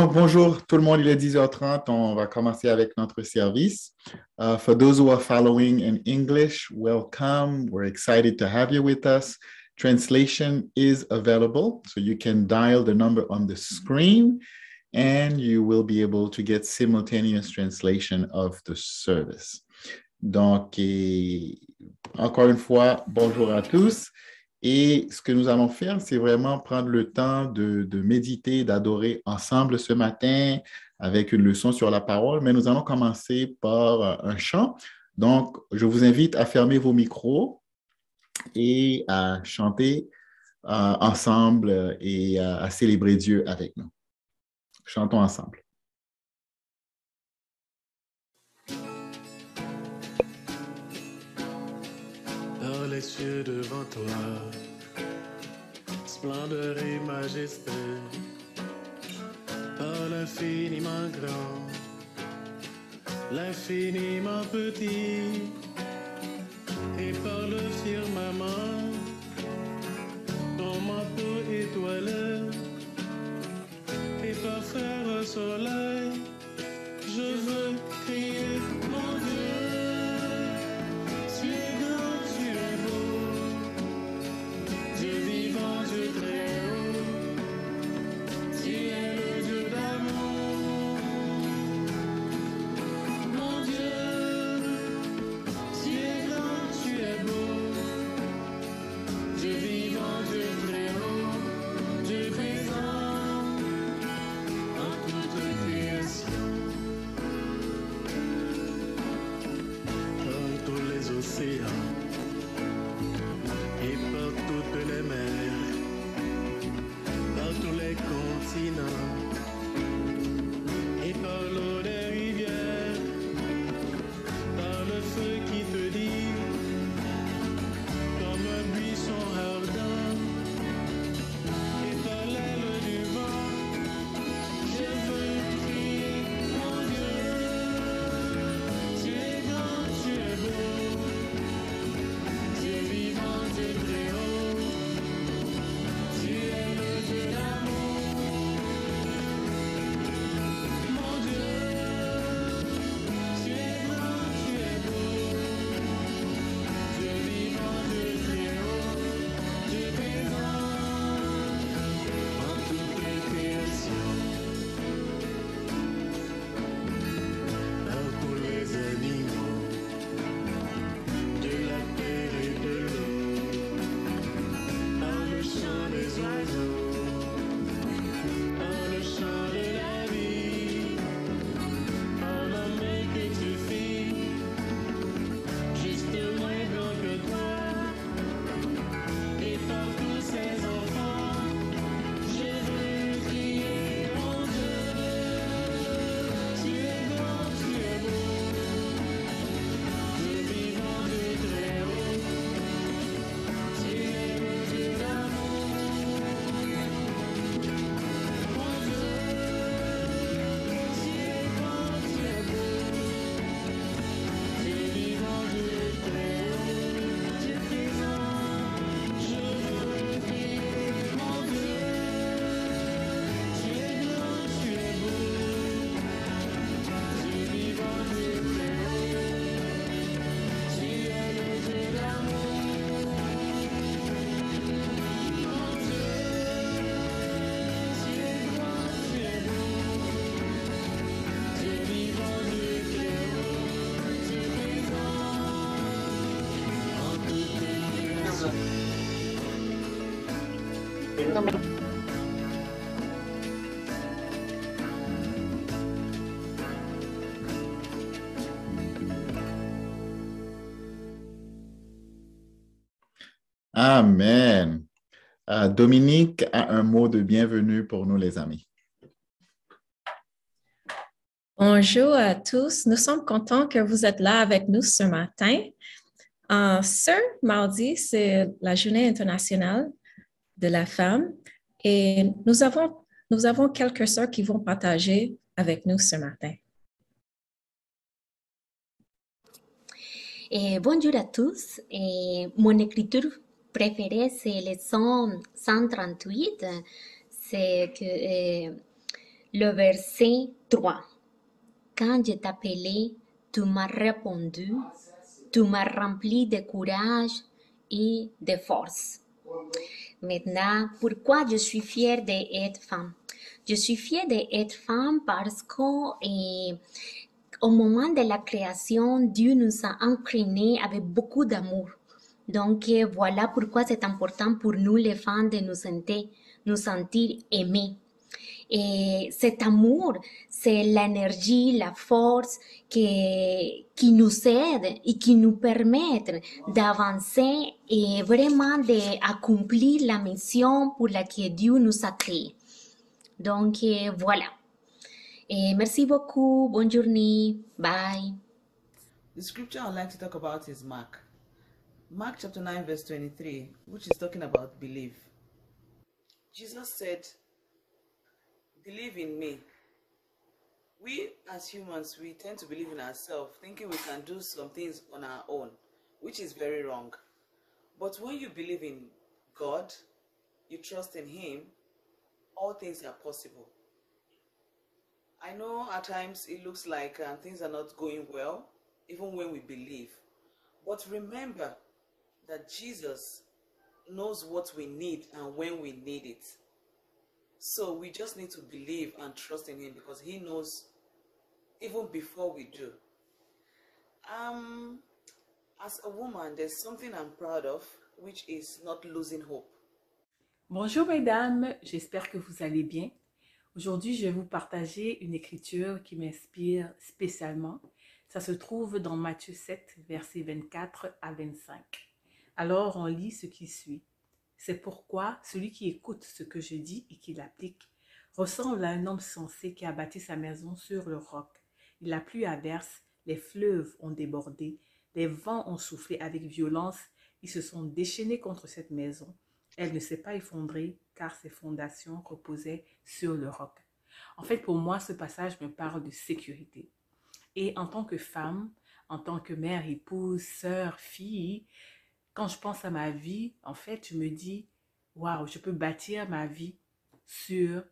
Donc, bonjour tout le monde, il est 10h30. On va commencer avec notre service. For those who are following in English, welcome. We're excited to have you with us. Translation is available, so you can dial the number on the screen and you will be able to get simultaneous translation of the service. Donc, encore une fois, bonjour à tous. Et ce que nous allons faire, c'est vraiment prendre le temps de méditer, d'adorer ensemble ce matin avec une leçon sur la parole, mais nous allons commencer par un chant. Donc, je vous invite à fermer vos micros et à chanter ensemble et à célébrer Dieu avec nous. Chantons ensemble. Dans les cieux devant toi, splendeur et majesté, par l'infiniment grand, l'infiniment petit, et par le firmament, ton manteau étoilé, et par frère soleil, je veux crier mon Dieu. Tu es grand, tu es beau, Dieu vivant, Dieu très haut, tu es le Dieu d'amour. Mon Dieu, tu es grand, tu es beau, Dieu vivant, Dieu très haut, Dieu présent en toute création. Dans tous les océans et par toutes les mers, par tous les continents et par l'eau des rivières, par le feu qui te dit comme un buisson ardent, et par l'aile du vent, je veux crier mon Dieu. Tu es grand, tu es beau, Dieu vivant, Dieu très haut, tu es le Dieu d'amour. Mon Dieu, tu es grand, tu es beau, Dieu vivant, Dieu très haut, Dieu présent en toute création. Par tous les animaux de la terre et de l'eau, par le chant des oiseaux, par le chant de la vie, par l'homme que tu fis, juste moins grand que toi, et par tous ces enfants, je veux crier mon Dieu. Tu es grand, tu es beau, Dieu vivant, Dieu très haut, tu es le Dieu d'amour. Mon Dieu, tu es grand, tu es beau, Dieu vivant, Dieu très haut, Dieu présent, je veux crier mon Dieu. Tu es grand, tu es beau, Dieu vivant, Dieu très haut, tu es le Dieu d'amour. Mon Dieu, tu es grand, tu es beau, Dieu vivant, Dieu très haut, Dieu présent en toute création. Amen. Dominique a un mot de bienvenue pour nous, les amis. Bonjour à tous. Nous sommes contents que vous êtes là avec nous ce matin. Ce mardi, c'est la Journée internationale de la femme et nous avons quelques sœurs qui vont partager avec nous ce matin. Bonjour à tous. Mon écriture préférée, c'est le Psaume 138. C'est que Le verset 3. Quand je t'appelais, tu m'as répondu, tu m'as rempli de courage et de force. Maintenant, pourquoi je suis fière d'être femme? Je suis fière d'être femme parce qu'au moment de la création, Dieu nous a inclinés avec beaucoup d'amour. Donc, voilà pourquoi c'est important pour nous, les femmes, de nous sentir aimées. Et cet amour, c'est l'énergie, la force qui nous aide et qui nous permet d'avancer et vraiment d'accomplir la mission pour laquelle Dieu nous a créés. Donc, voilà. Et merci beaucoup. Bonne journée. Bye. The scripture I'd like to talk about is Mark. Mark chapter 9 verse 23, which is talking about belief. Jesus said, believe in me. We as humans, we tend to believe in ourselves, thinking we can do some things on our own, which is very wrong. But when you believe in God, you trust in Him, all things are possible. I know at times it looks like things are not going well, even when we believe. But remember that Jesus knows what we need and when we need it. So we just need to believe and trust in Him because He knows even before we do. As a woman, there's something I'm proud of, which is not losing hope. Bonjour mesdames, j'espère que vous allez bien. Aujourd'hui, je vais vous partager une écriture qui m'inspire spécialement. Ça se trouve dans Matthieu 7, versets 24 à 25. Alors, on lit ce qui suit. C'est pourquoi celui qui écoute ce que je dis et qui l'applique ressemble à un homme sensé qui a bâti sa maison sur le roc. La pluie averse, les fleuves ont débordé, les vents ont soufflé avec violence, ils se sont déchaînés contre cette maison. Elle ne s'est pas effondrée car ses fondations reposaient sur le roc. En fait, pour moi, ce passage me parle de sécurité. Et en tant que femme, en tant que mère, épouse, sœur, fille, quand je pense à ma vie, en fait, je me dis, waouh, je peux bâtir ma vie sur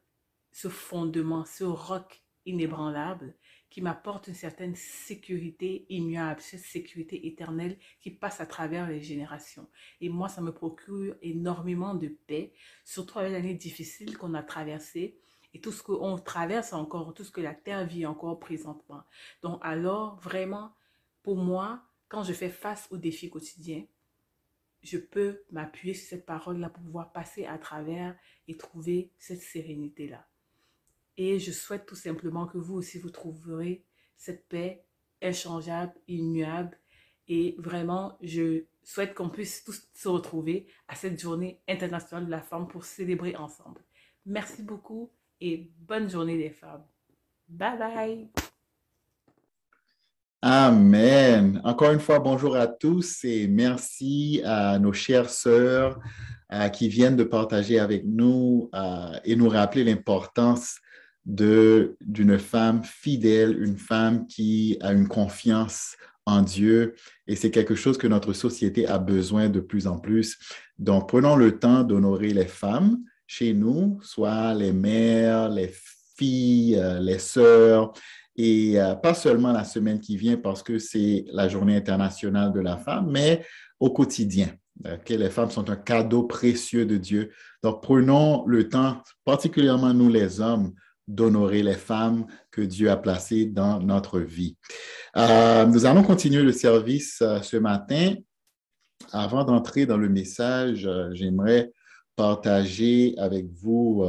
ce fondement, ce roc inébranlable qui m'apporte une certaine sécurité immuable, cette sécurité éternelle qui passe à travers les générations. Et moi, ça me procure énormément de paix, surtout avec l'année difficile qu'on a traversée et tout ce qu'on traverse encore, tout ce que la terre vit encore présentement. Donc alors, vraiment, pour moi, quand je fais face aux défis quotidiens, je peux m'appuyer sur cette parole-là pour pouvoir passer à travers et trouver cette sérénité-là. Et je souhaite tout simplement que vous aussi, vous trouverez cette paix inchangeable, immuable. Et vraiment, je souhaite qu'on puisse tous se retrouver à cette journée internationale de la femme pour célébrer ensemble. Merci beaucoup et bonne journée les femmes. Bye bye! Amen. Encore une fois, bonjour à tous et merci à nos chères sœurs qui viennent de partager avec nous et nous rappeler l'importance d'une femme fidèle, une femme qui a une confiance en Dieu. Et c'est quelque chose que notre société a besoin de plus en plus. Donc, prenons le temps d'honorer les femmes chez nous, soit les mères, les filles, les sœurs, et pas seulement la semaine qui vient parce que c'est la Journée internationale de la femme, mais au quotidien. Okay? Les femmes sont un cadeau précieux de Dieu. Donc, prenons le temps, particulièrement nous les hommes, d'honorer les femmes que Dieu a placées dans notre vie. Nous allons continuer le service ce matin. Avant d'entrer dans le message, j'aimerais partager avec vous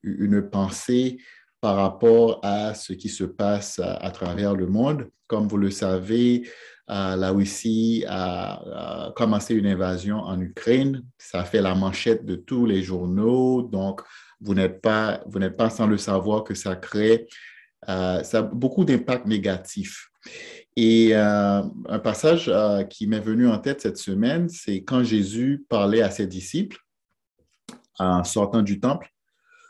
une pensée par rapport à ce qui se passe à travers le monde. Comme vous le savez, la Russie a commencé une invasion en Ukraine. Ça fait la manchette de tous les journaux. Donc, vous n'êtes pas sans le savoir que ça crée ça a beaucoup d'impacts négatifs. Et un passage qui m'est venu en tête cette semaine, c'est quand Jésus parlait à ses disciples en sortant du temple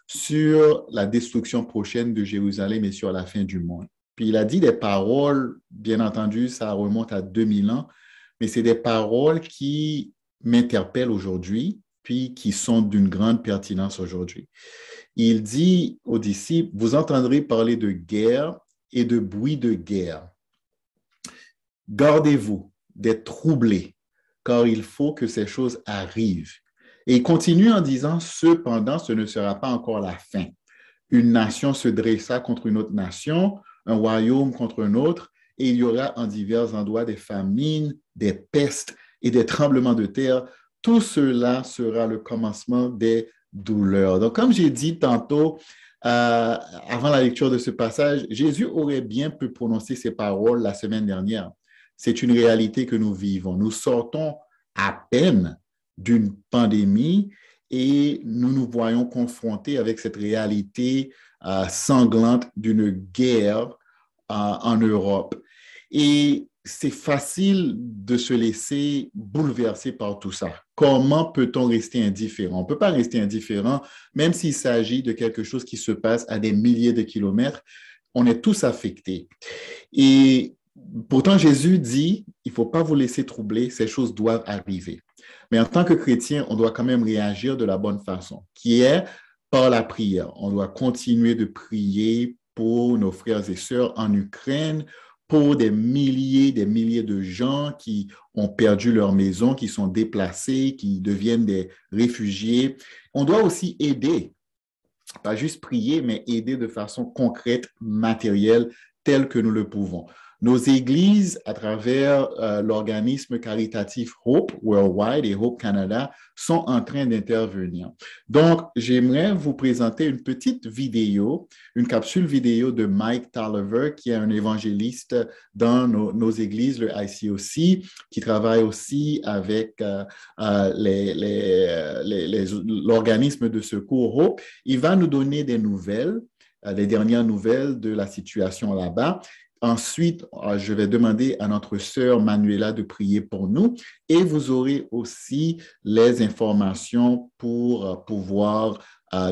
sur la destruction prochaine de Jérusalem et sur la fin du monde. Puis il a dit des paroles, bien entendu, ça remonte à 2000 ans, mais c'est des paroles qui m'interpellent aujourd'hui puis qui sont d'une grande pertinence aujourd'hui. Il dit aux disciples, vous entendrez parler de guerre et de bruit de guerre. Gardez-vous d'être troublés, car il faut que ces choses arrivent. Et il continue en disant, cependant, ce ne sera pas encore la fin. Une nation se dressa contre une autre nation, un royaume contre un autre, et il y aura en divers endroits des famines, des pestes et des tremblements de terre. Tout cela sera le commencement des douleurs. Donc, comme j'ai dit tantôt, avant la lecture de ce passage, Jésus aurait bien pu prononcer ces paroles la semaine dernière. C'est une réalité que nous vivons. Nous sortons à peine d'une pandémie et nous nous voyons confrontés avec cette réalité sanglante d'une guerre en Europe. Et c'est facile de se laisser bouleverser par tout ça. Comment peut-on rester indifférent? On ne peut pas rester indifférent, même s'il s'agit de quelque chose qui se passe à des milliers de kilomètres. On est tous affectés. Et pourtant, Jésus dit, il ne faut pas vous laisser troubler, ces choses doivent arriver. Mais en tant que chrétien, on doit quand même réagir de la bonne façon, qui est par la prière. On doit continuer de prier pour nos frères et sœurs en Ukraine, pour des milliers de gens qui ont perdu leur maison, qui sont déplacés, qui deviennent des réfugiés. On doit aussi aider, pas juste prier, mais aider de façon concrète, matérielle, telle que nous le pouvons. Nos églises, à travers l'organisme caritatif Hope Worldwide et Hope Canada, sont en train d'intervenir. Donc, j'aimerais vous présenter une petite vidéo, une capsule vidéo de Mike Tolliver, qui est un évangéliste dans nos églises, le ICOC, qui travaille aussi avec l'organisme de secours Hope. Il va nous donner des nouvelles, les dernières nouvelles de la situation là-bas. Ensuite, je vais demander à notre sœur Manuela de prier pour nous et vous aurez aussi les informations pour pouvoir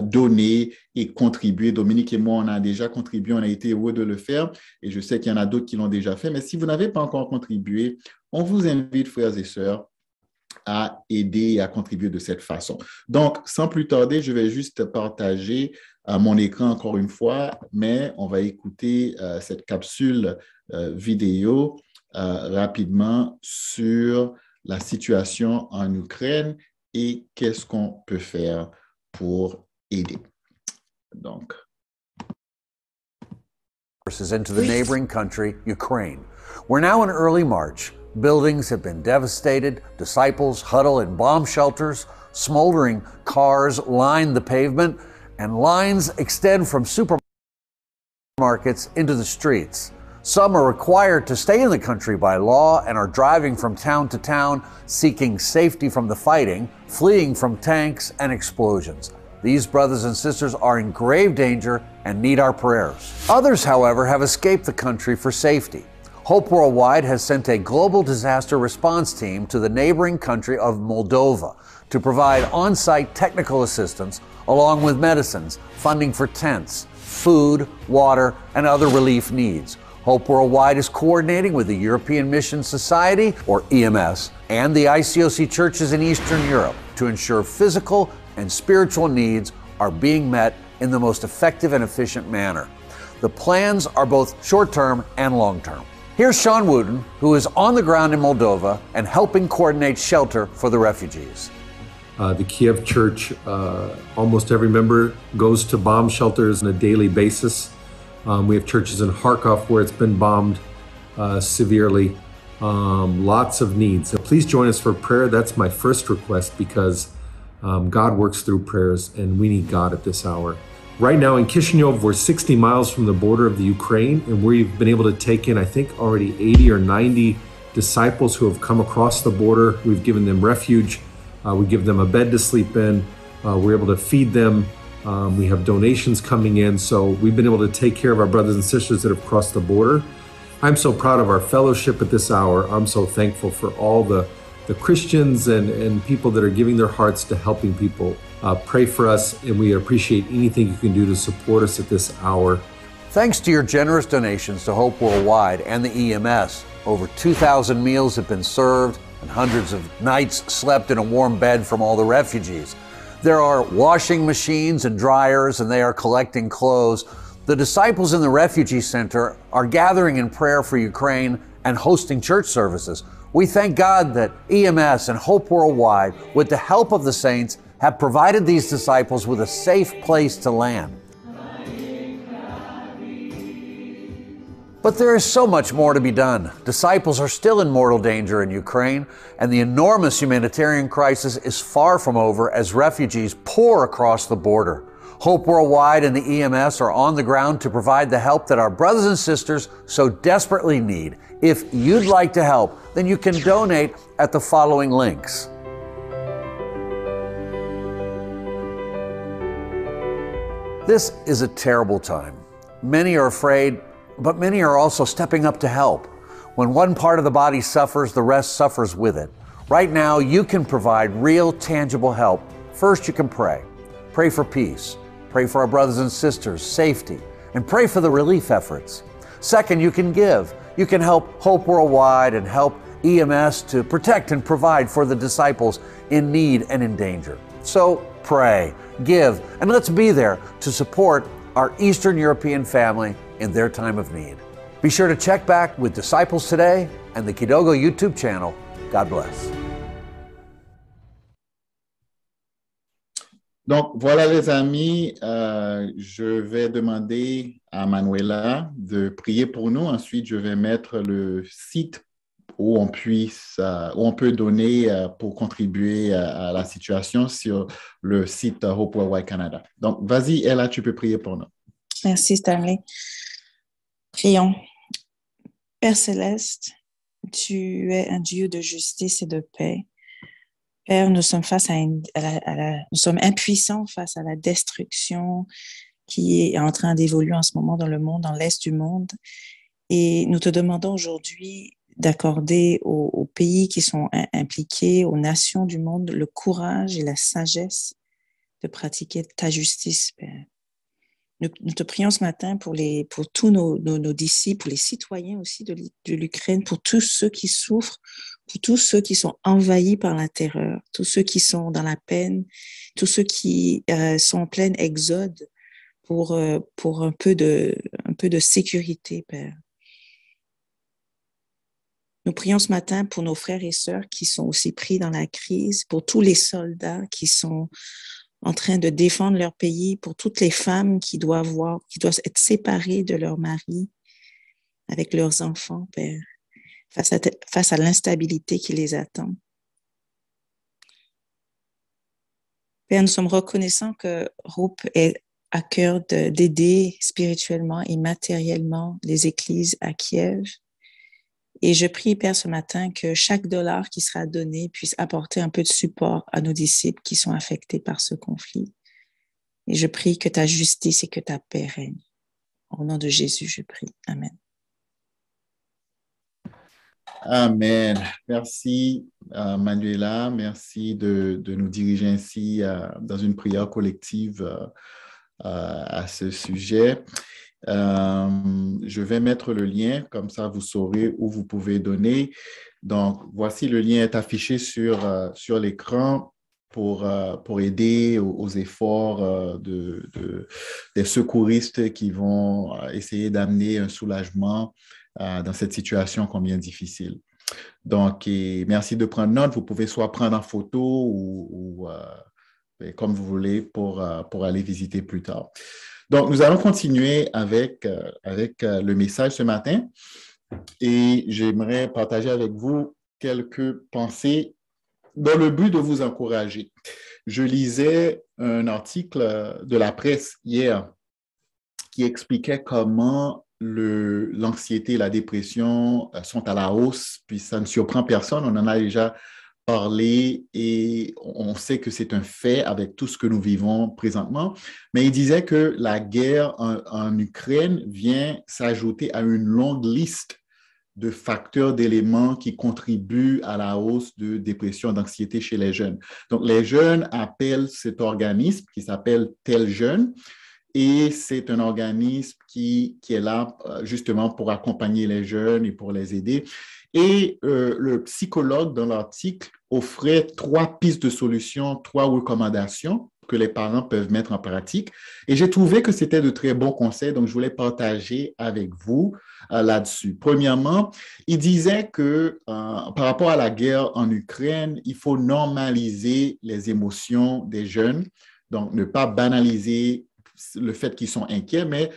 donner et contribuer. Dominique et moi, on a déjà contribué, on a été heureux de le faire et je sais qu'il y en a d'autres qui l'ont déjà fait, mais si vous n'avez pas encore contribué, on vous invite, frères et sœurs, à aider et à contribuer de cette façon. Donc, sans plus tarder, je vais juste partager mon écran encore une fois, mais on va écouter cette capsule vidéo rapidement sur la situation en Ukraine et qu'est-ce qu'on peut faire pour aider. Donc. Into the neighboring country, Ukraine. We're now in early March. Buildings have been devastated, disciples huddle in bomb shelters, smoldering cars line the pavement, and lines extend from supermarkets into the streets. Some are required to stay in the country by law and are driving from town to town, seeking safety from the fighting, fleeing from tanks and explosions. These brothers and sisters are in grave danger and need our prayers. Others, however, have escaped the country for safety. Hope Worldwide has sent a global disaster response team to the neighboring country of Moldova to provide on-site technical assistance along with medicines, funding for tents, food, water, and other relief needs. Hope Worldwide is coordinating with the European Mission Society, or EMS, and the ICOC churches in Eastern Europe to ensure physical and spiritual needs are being met in the most effective and efficient manner. The plans are both short-term and long-term. Here's Sean Wooten, who is on the ground in Moldova and helping coordinate shelter for the refugees. The Kiev Church, almost every member goes to bomb shelters on a daily basis. We have churches in Kharkov where it's been bombed severely. Lots of needs. So please join us for prayer. That's my first request because God works through prayers and we need God at this hour. Right now in Kishinev, we're 60 miles from the border of the Ukraine, and we've been able to take in, I think, already 80 or 90 disciples who have come across the border. We've given them refuge. We give them a bed to sleep in. We're able to feed them. We have donations coming in. So we've been able to take care of our brothers and sisters that have crossed the border. I'm so proud of our fellowship at this hour. I'm so thankful for all the Christians and people that are giving their hearts to helping people. Pray for us, and we appreciate anything you can do to support us at this hour. Thanks to your generous donations to Hope Worldwide and the EMS, over 2,000 meals have been served and hundreds of nights slept in a warm bed from all the refugees. There are washing machines and dryers, and they are collecting clothes. The disciples in the refugee center are gathering in prayer for Ukraine and hosting church services. We thank God that EMS and Hope Worldwide, with the help of the saints, have provided these disciples with a safe place to land. But there is so much more to be done. Disciples are still in mortal danger in Ukraine, and the enormous humanitarian crisis is far from over as refugees pour across the border. Hope Worldwide and the EMS are on the ground to provide the help that our brothers and sisters so desperately need. If you'd like to help, then you can donate at the following links. This is a terrible time. Many are afraid, but many are also stepping up to help. When one part of the body suffers, the rest suffers with it. Right now, you can provide real, tangible help. First, you can pray. Pray for peace. Pray for our brothers and sisters' safety. And pray for the relief efforts. Second, you can give. You can help Hope Worldwide and help EMS to protect and provide for the disciples in need and in danger. So pray, give, and let's be there to support our Eastern European family in their time of need. Be sure to check back with Disciples Today and the Kidogo YouTube channel. God bless. Donc, voilà les amis, je vais demander à Manuela de prier pour nous. Ensuite, je vais mettre le site où on peut donner pour contribuer à la situation sur le site Hope Worldwide Canada. Donc, vas-y, Ella, tu peux prier pour nous. Merci, Stanley. Prions. Père céleste, tu es un Dieu de justice et de paix. Père, nous sommes nous sommes impuissants face à la destruction qui est en train d'évoluer en ce moment dans le monde, dans l'Est du monde. Et nous te demandons aujourd'hui d'accorder aux pays qui sont impliqués, aux nations du monde, le courage et la sagesse de pratiquer ta justice, Père. Nous te prions ce matin pour tous nos disciples, pour les citoyens aussi de l'Ukraine, pour tous ceux qui souffrent, pour tous ceux qui sont envahis par la terreur, tous ceux qui sont dans la peine, tous ceux qui sont en plein exode pour un peu de sécurité, Père. Nous prions ce matin pour nos frères et sœurs qui sont aussi pris dans la crise, pour tous les soldats qui sont en train de défendre leur pays, pour toutes les femmes qui doivent être séparées de leur mari avec leurs enfants, Père, face à l'instabilité qui les attend. Père, nous sommes reconnaissants que Hope est à cœur d'aider spirituellement et matériellement les églises à Kiev. Et je prie, Père, ce matin, que chaque dollar qui sera donné puisse apporter un peu de support à nos disciples qui sont affectés par ce conflit. Et je prie que ta justice et que ta paix règnent. Au nom de Jésus, je prie. Amen. Amen. Merci, Manuela. Merci de nous diriger ainsi dans une prière collective à ce sujet. Je vais mettre le lien, comme ça vous saurez où vous pouvez donner. Donc, voici le lien est affiché sur l'écran pour aider aux efforts des secouristes qui vont essayer d'amener un soulagement dans cette situation combien difficile. Donc, merci de prendre note. Vous pouvez soit prendre en photo ou comme vous voulez pour aller visiter plus tard. Donc, nous allons continuer avec le message ce matin et j'aimerais partager avec vous quelques pensées dans le but de vous encourager. Je lisais un article de la presse hier qui expliquait comment l'anxiété et la dépression sont à la hausse, puis ça ne surprend personne, on en a déjà parlé et on sait que c'est un fait avec tout ce que nous vivons présentement, mais il disait que la guerre en Ukraine vient s'ajouter à une longue liste de facteurs, d'éléments qui contribuent à la hausse de dépression, d'anxiété chez les jeunes. Donc, les jeunes appellent cet organisme qui s'appelle Tel Jeune et c'est un organisme qui est là justement pour accompagner les jeunes et pour les aider. Et le psychologue, dans l'article, offrait 3 pistes de solutions, 3 recommandations que les parents peuvent mettre en pratique. Et j'ai trouvé que c'était de très bons conseils, donc je voulais partager avec vous là-dessus. Premièrement, il disait que par rapport à la guerre en Ukraine, il faut normaliser les émotions des jeunes, donc ne pas banaliser le fait qu'ils sont inquiets, mais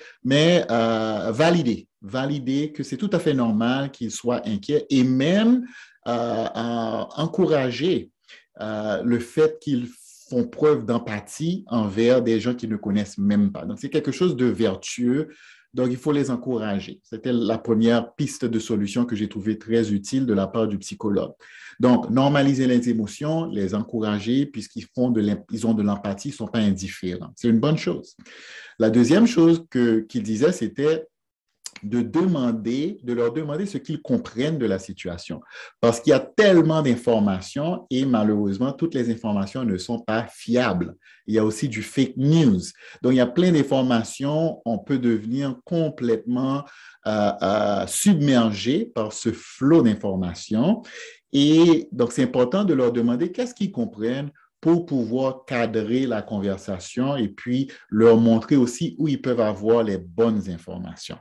valider que c'est tout à fait normal qu'ils soient inquiets et même encourager le fait qu'ils font preuve d'empathie envers des gens qu'ils ne connaissent même pas. Donc, c'est quelque chose de vertueux. Donc, il faut les encourager. C'était la première piste de solution que j'ai trouvée très utile de la part du psychologue. Donc, normaliser les émotions, les encourager, puisqu'ils ont de l'empathie, ils ne sont pas indifférents. C'est une bonne chose. La deuxième chose qu'il disait, c'était de leur demander ce qu'ils comprennent de la situation. Parce qu'il y a tellement d'informations et malheureusement, toutes les informations ne sont pas fiables. Il y a aussi du fake news. Donc, il y a plein d'informations. On peut devenir complètement submergé par ce flot d'informations. Et donc, c'est important de leur demander qu'est-ce qu'ils comprennent pour pouvoir cadrer la conversation et puis leur montrer aussi où ils peuvent avoir les bonnes informations.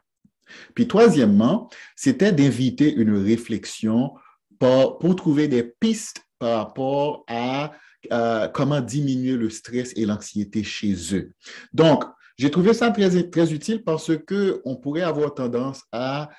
Puis troisièmement, c'était d'inviter une réflexion pour trouver des pistes par rapport à comment diminuer le stress et l'anxiété chez eux. Donc, j'ai trouvé ça très, très utile parce qu'on pourrait avoir tendance à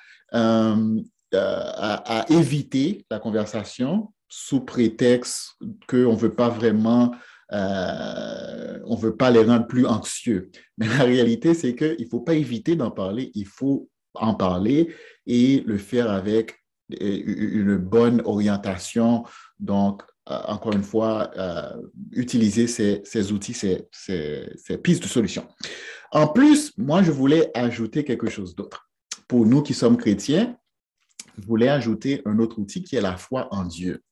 éviter la conversation sous prétexte qu'on ne veut pas vraiment on ne veut pas les rendre plus anxieux. Mais la réalité, c'est qu'il ne faut pas éviter d'en parler, il faut en parler et le faire avec une bonne orientation. Donc, encore une fois, utiliser ces outils, ces pistes de solutions. En plus, moi, je voulais ajouter quelque chose d'autre. Pour nous qui sommes chrétiens, je voulais ajouter un autre outil qui est la foi en Dieu.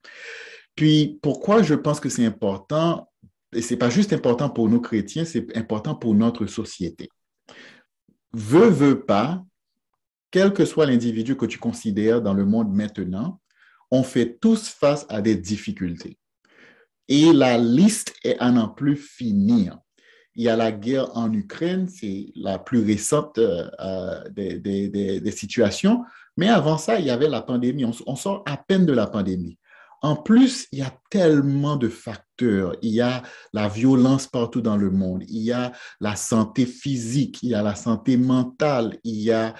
Puis, pourquoi je pense que c'est important, et ce n'est pas juste important pour nous chrétiens, c'est important pour notre société. Veux pas, quel que soit l'individu que tu considères dans le monde maintenant, on fait tous face à des difficultés. Et la liste est à n'en plus finir. Il y a la guerre en Ukraine, c'est la plus récente des situations. Mais avant ça, il y avait la pandémie. On sort à peine de la pandémie. En plus, il y a tellement de facteurs. Il y a la violence partout dans le monde. Il y a la santé physique. Il y a la santé mentale. Il y a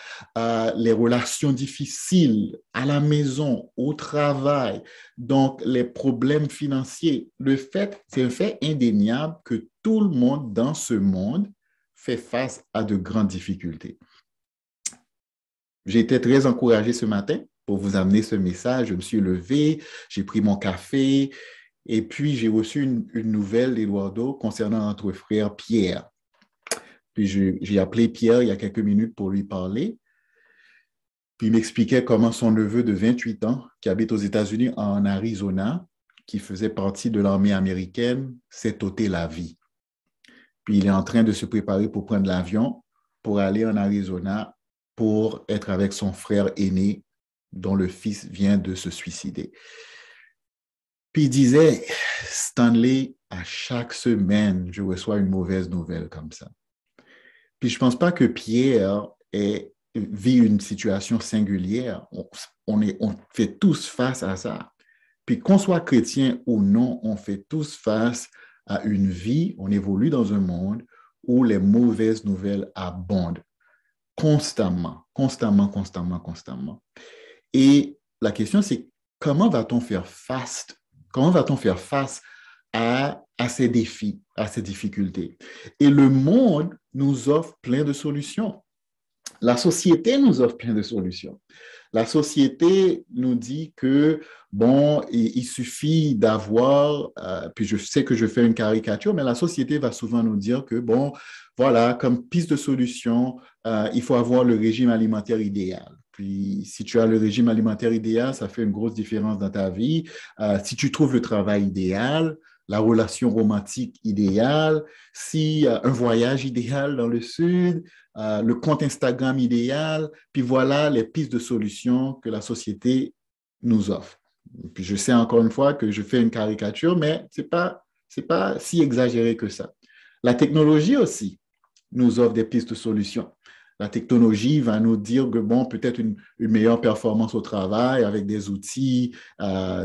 les relations difficiles à la maison, au travail. Donc, les problèmes financiers. C'est un fait indéniable que tout le monde dans ce monde fait face à de grandes difficultés. J'ai été très encouragé ce matin pour vous amener ce message. Je me suis levé, j'ai pris mon café et puis j'ai reçu une nouvelle d'Eduardo concernant notre frère Pierre. Puis j'ai appelé Pierre il y a quelques minutes pour lui parler. Puis il m'expliquait comment son neveu de 28 ans, qui habite aux États-Unis en Arizona, qui faisait partie de l'armée américaine, s'est ôté la vie. Puis il est en train de se préparer pour prendre l'avion pour aller en Arizona pour être avec son frère aîné dont le fils vient de se suicider. Puis il disait, Stanley, à chaque semaine, je reçois une mauvaise nouvelle comme ça. Puis je ne pense pas que Pierre vit une situation singulière. On fait tous face à ça. Puis qu'on soit chrétien ou non, on fait tous face à une vie, on évolue dans un monde où les mauvaises nouvelles abondent constamment. Et la question, c'est comment va-t-on faire face à ces défis, à ces difficultés? Et le monde nous offre plein de solutions. La société nous offre plein de solutions. La société nous dit que, bon, il suffit d'avoir, puis je sais que je fais une caricature, mais la société va souvent nous dire que, bon, voilà, comme piste de solution, il faut avoir le régime alimentaire idéal. Puis, si tu as le régime alimentaire idéal, ça fait une grosse différence dans ta vie. Si tu trouves le travail idéal, la relation romantique idéale, si un voyage idéal dans le sud, le compte Instagram idéal, puis voilà les pistes de solutions que la société nous offre. Et puis je sais encore une fois que je fais une caricature, mais c'est pas si exagéré que ça. La technologie aussi nous offre des pistes de solutions. La technologie va nous dire que, bon, peut-être une meilleure performance au travail avec des outils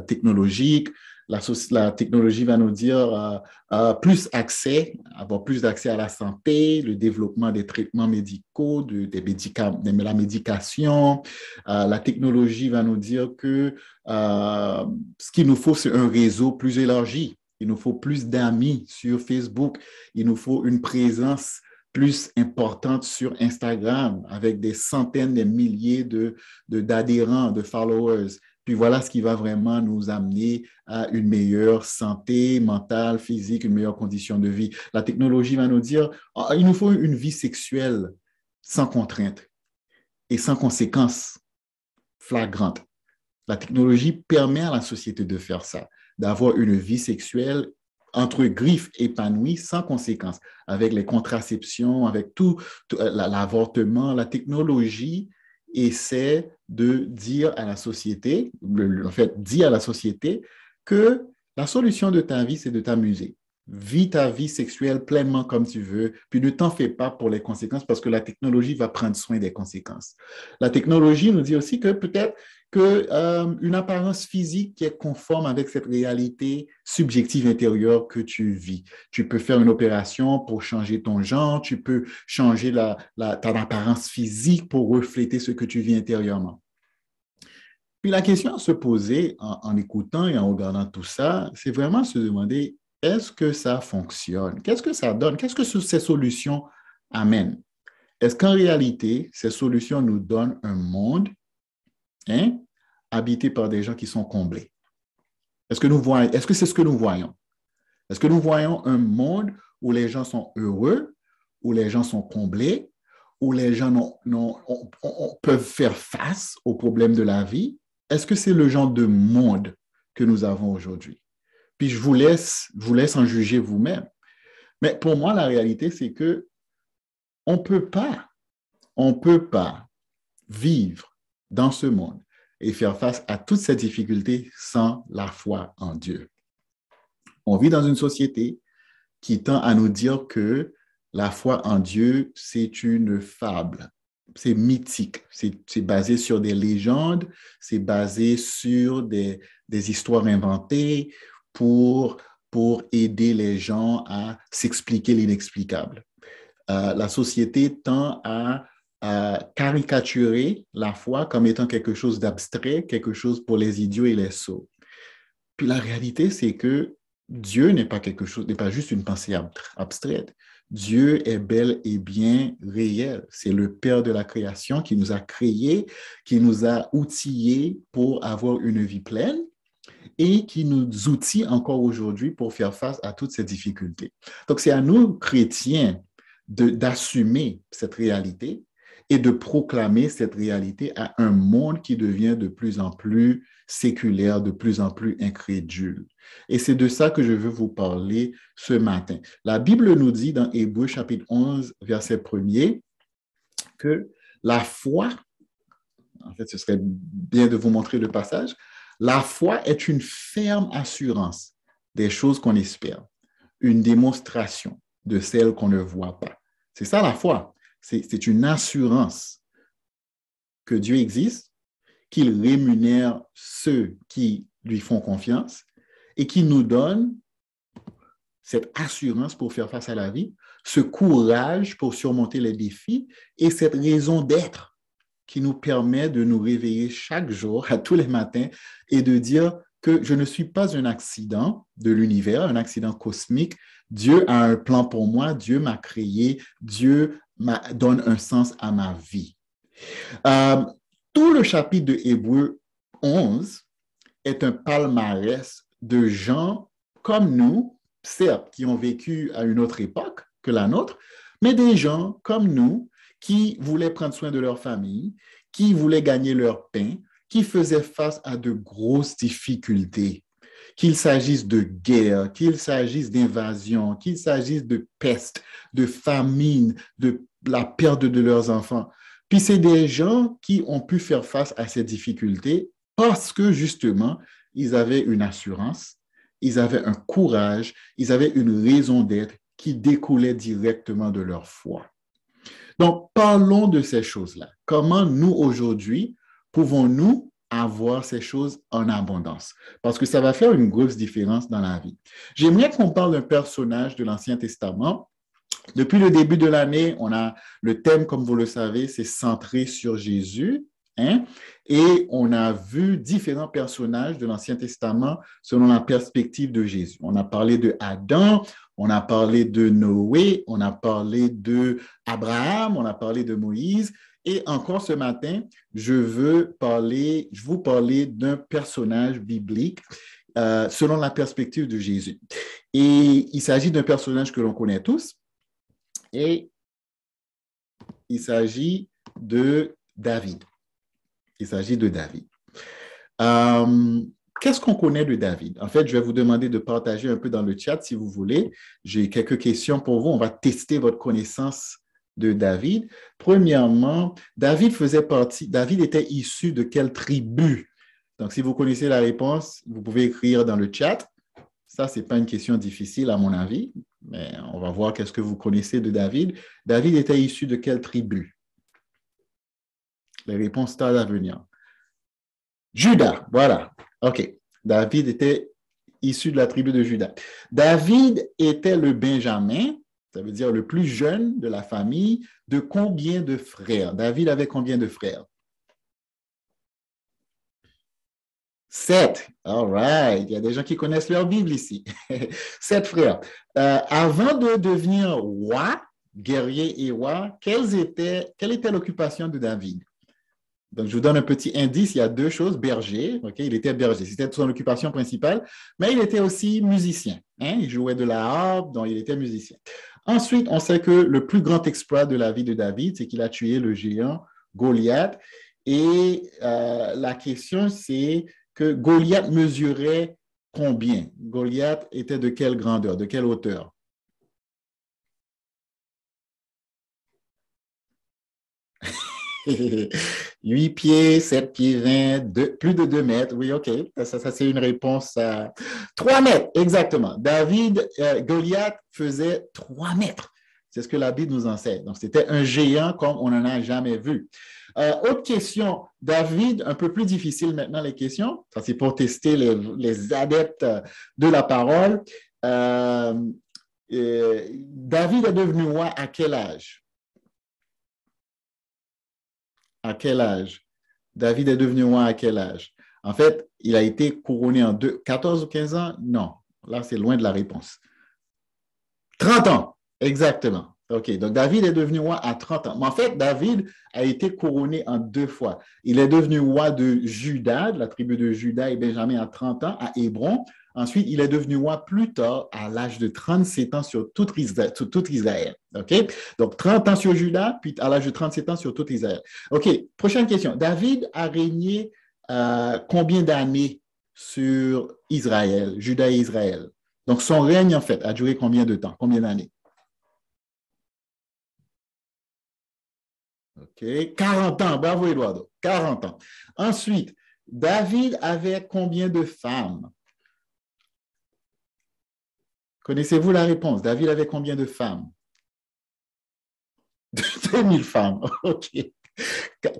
technologiques. La technologie va nous dire plus accès, avoir plus d'accès à la santé, le développement des traitements médicaux, de la médication. La technologie va nous dire que ce qu'il nous faut, c'est un réseau plus élargi. Il nous faut plus d'amis sur Facebook. Il nous faut une présence plus importante sur Instagram avec des centaines de milliers d'adhérents, de followers. Puis voilà ce qui va vraiment nous amener à une meilleure santé mentale, physique, une meilleure condition de vie. La technologie va nous dire, il nous faut une vie sexuelle sans contrainte et sans conséquences flagrantes. La technologie permet à la société de faire ça, d'avoir une vie sexuelle entre griffes épanouie sans conséquences, avec les contraceptions, avec tout l'avortement. La technologie essaie de dire à la société, dit à la société que la solution de ta vie, c'est de t'amuser. Vis ta vie sexuelle pleinement comme tu veux, puis ne t'en fais pas pour les conséquences parce que la technologie va prendre soin des conséquences. La technologie nous dit aussi que peut-être qu'une apparence physique qui est conforme avec cette réalité subjective intérieure que tu vis. Tu peux faire une opération pour changer ton genre, tu peux changer ton apparence physique pour refléter ce que tu vis intérieurement. Puis la question à se poser en écoutant et en regardant tout ça, c'est vraiment se demander, est-ce que ça fonctionne? Qu'est-ce que ça donne? Qu'est-ce que ces solutions amènent? Est-ce qu'en réalité, ces solutions nous donnent un monde habité par des gens qui sont comblés? Est-ce que c'est ce que nous voyons? Est-ce que nous voyons un monde où les gens sont heureux, où les gens sont comblés, où les gens peuvent faire face aux problèmes de la vie? Est-ce que c'est le genre de monde que nous avons aujourd'hui? Puis je vous laisse en juger vous-même. Mais pour moi, la réalité, c'est que on peut pas vivre dans ce monde et faire face à toutes ces difficultés sans la foi en Dieu. On vit dans une société qui tend à nous dire que la foi en Dieu, c'est une fable, c'est mythique, c'est basé sur des légendes, c'est basé sur des histoires inventées pour aider les gens à s'expliquer l'inexplicable. La société tend à caricaturer la foi comme étant quelque chose d'abstrait, quelque chose pour les idiots et les sots. Puis la réalité, c'est que Dieu n'est pas juste une pensée abstraite. Dieu est bel et bien réel. C'est le Père de la création qui nous a créés, qui nous a outillés pour avoir une vie pleine et qui nous outille encore aujourd'hui pour faire face à toutes ces difficultés. Donc, c'est à nous, chrétiens, d'assumer cette réalité et de proclamer cette réalité à un monde qui devient de plus en plus séculaire, de plus en plus incrédule. Et c'est de ça que je veux vous parler ce matin. La Bible nous dit dans Hébreux chapitre 11, verset 1er, que la foi, en fait, ce serait bien de vous montrer le passage, la foi est une ferme assurance des choses qu'on espère, une démonstration de celles qu'on ne voit pas. C'est ça la foi. C'est une assurance que Dieu existe, qu'il rémunère ceux qui lui font confiance et qui nous donne cette assurance pour faire face à la vie, ce courage pour surmonter les défis et cette raison d'être qui nous permet de nous réveiller chaque jour, à tous les matins, et de dire que je ne suis pas un accident de l'univers, un accident cosmique. Dieu a un plan pour moi, Dieu m'a créé, Dieu donne un sens à ma vie. Tout le chapitre de Hébreux 11 est un palmarès de gens comme nous, certes, qui ont vécu à une autre époque que la nôtre, mais des gens comme nous qui voulaient prendre soin de leur famille, qui voulaient gagner leur pain, qui faisaient face à de grosses difficultés. qu'il s'agisse de guerre, qu'il s'agisse d'invasion, qu'il s'agisse de peste, de famine, de la perte de leurs enfants. Puis c'est des gens qui ont pu faire face à ces difficultés parce que justement, ils avaient une assurance, ils avaient un courage, ils avaient une raison d'être qui découlait directement de leur foi. Donc, parlons de ces choses-là. Comment nous, aujourd'hui, pouvons-nous avoir ces choses en abondance? Parce que ça va faire une grosse différence dans la vie. J'aimerais qu'on parle d'un personnage de l'Ancien Testament. Depuis le début de l'année, on a le thème, comme vous le savez, c'est centré sur Jésus. Hein? Et on a vu différents personnages de l'Ancien Testament selon la perspective de Jésus. On a parlé de Adam, on a parlé de Noé, on a parlé de Abraham, on a parlé de Moïse. Et encore ce matin, je vous parler d'un personnage biblique selon la perspective de Jésus. Et il s'agit d'un personnage que l'on connaît tous. Et il s'agit de David. Il s'agit de David. Qu'est-ce qu'on connaît de David? En fait, je vais vous demander de partager un peu dans le chat si vous voulez. J'ai quelques questions pour vous. On va tester votre connaissance de David. Premièrement, David était issu de quelle tribu? Donc, si vous connaissez la réponse, vous pouvez écrire dans le chat. Ça, ce n'est pas une question difficile à mon avis, mais on va voir qu'est-ce que vous connaissez de David. David était issu de quelle tribu? Les réponses tardent à venir. Juda, voilà. OK. David était issu de la tribu de Juda. David était le Benjamin, ça veut dire le plus jeune de la famille, de combien de frères? David avait combien de frères? 7. All right. Il y a des gens qui connaissent leur Bible ici. 7 frères. Avant de devenir roi, guerrier et roi, quelle était l'occupation de David? Donc, je vous donne un petit indice. Il y a 2 choses. Berger, OK, il était berger. C'était son occupation principale, mais il était aussi musicien. Hein? Il jouait de la harpe, donc il était musicien. Ensuite, on sait que le plus grand exploit de la vie de David, c'est qu'il a tué le géant Goliath. Et la question, c'est que Goliath mesurait combien? Goliath était de quelle grandeur, de quelle hauteur? 8 pieds, 7 pieds 20, plus de 2 mètres. Oui, OK. Ça c'est une réponse à 3 mètres, exactement. Goliath faisait 3 mètres. C'est ce que la Bible nous enseigne. Donc, c'était un géant comme on n'en a jamais vu. Autre question. David, un peu plus difficile maintenant les questions. Ça, c'est pour tester les adeptes de la parole. David est devenu roi à quel âge? À quel âge? David est devenu roi à quel âge? En fait, il a été couronné en 14 ou 15 ans? Non, là, c'est loin de la réponse. 30 ans, exactement. OK, donc David est devenu roi à 30 ans. Mais en fait, David a été couronné en 2 fois. Il est devenu roi de Juda, de la tribu de Juda et Benjamin à 30 ans, à Hébron. Ensuite, il est devenu roi plus tard, à l'âge de 37 ans sur tout Israël. OK? Donc, 30 ans sur Juda, puis à l'âge de 37 ans sur tout Israël. OK, prochaine question. David a régné combien d'années sur Israël, Juda et Israël? Donc, son règne, en fait, a duré combien de temps? Combien d'années? OK, 40 ans. Bravo, Eduardo. 40 ans. Ensuite, David avait combien de femmes? Connaissez-vous la réponse? David avait combien de femmes? 2000 femmes. OK.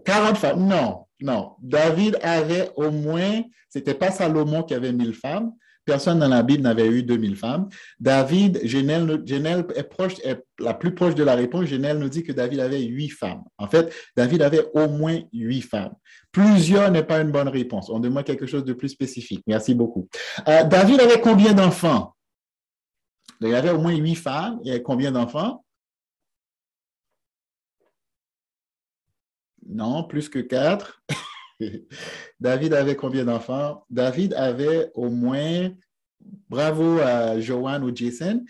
40 femmes. Non, non. David avait au moins, c'était pas Salomon qui avait 1000 femmes. Personne dans la Bible n'avait eu 2000 femmes. David, Genel est la plus proche de la réponse. Genel nous dit que David avait 8 femmes. En fait, David avait au moins 8 femmes. Plusieurs n'est pas une bonne réponse. On demande quelque chose de plus spécifique. Merci beaucoup. David avait combien d'enfants? Il avait au moins 8 femmes. Il avait combien d'enfants? Non, plus que 4. David avait combien d'enfants? David avait au moins, bravo à Joanne ou Jason,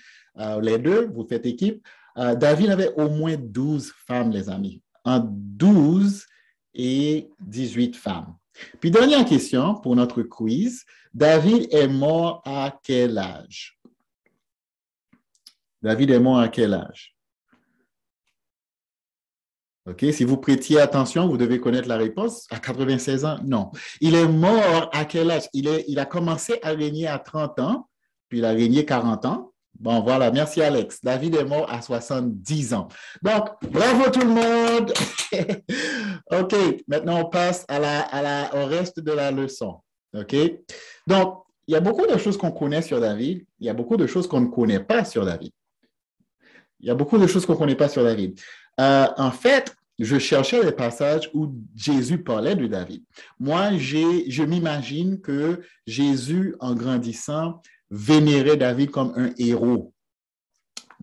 les deux, vous faites équipe. David avait au moins 12 femmes, les amis. En 12 et 18 femmes. Puis, dernière question pour notre quiz. David est mort à quel âge? David est mort à quel âge? OK, si vous prêtiez attention, vous devez connaître la réponse. À 96 ans? Non. Il est mort à quel âge? Il a commencé à régner à 30 ans, puis il a régné 40 ans. Bon, voilà, merci Alex. David est mort à 70 ans. Donc, bravo tout le monde. OK, maintenant on passe au reste de la leçon. OK? Donc, il y a beaucoup de choses qu'on connaît sur David. Il y a beaucoup de choses qu'on ne connaît pas sur David. Il y a beaucoup de choses qu'on ne connaît pas sur David. En fait, je cherchais les passages où Jésus parlait de David. Moi, je m'imagine que Jésus, en grandissant, vénérait David comme un héros.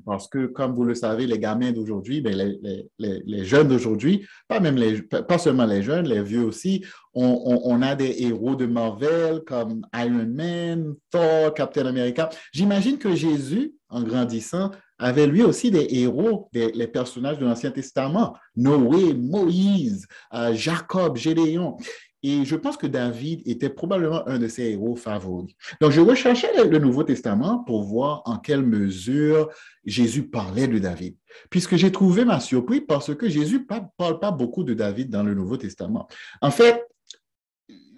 Parce que, comme vous le savez, les gamins d'aujourd'hui, ben, les jeunes d'aujourd'hui, pas seulement les jeunes, les vieux aussi, on a des héros de Marvel comme Iron Man, Thor, Captain America. J'imagine que Jésus, en grandissant, avait lui aussi des héros, les personnages de l'Ancien Testament, Noé, Moïse, Jacob, Gédéon. Et je pense que David était probablement un de ses héros favoris. Donc, je recherchais le Nouveau Testament pour voir en quelle mesure Jésus parlait de David. Puisque j'ai trouvé ma surprise parce que Jésus ne parle pas beaucoup de David dans le Nouveau Testament. En fait,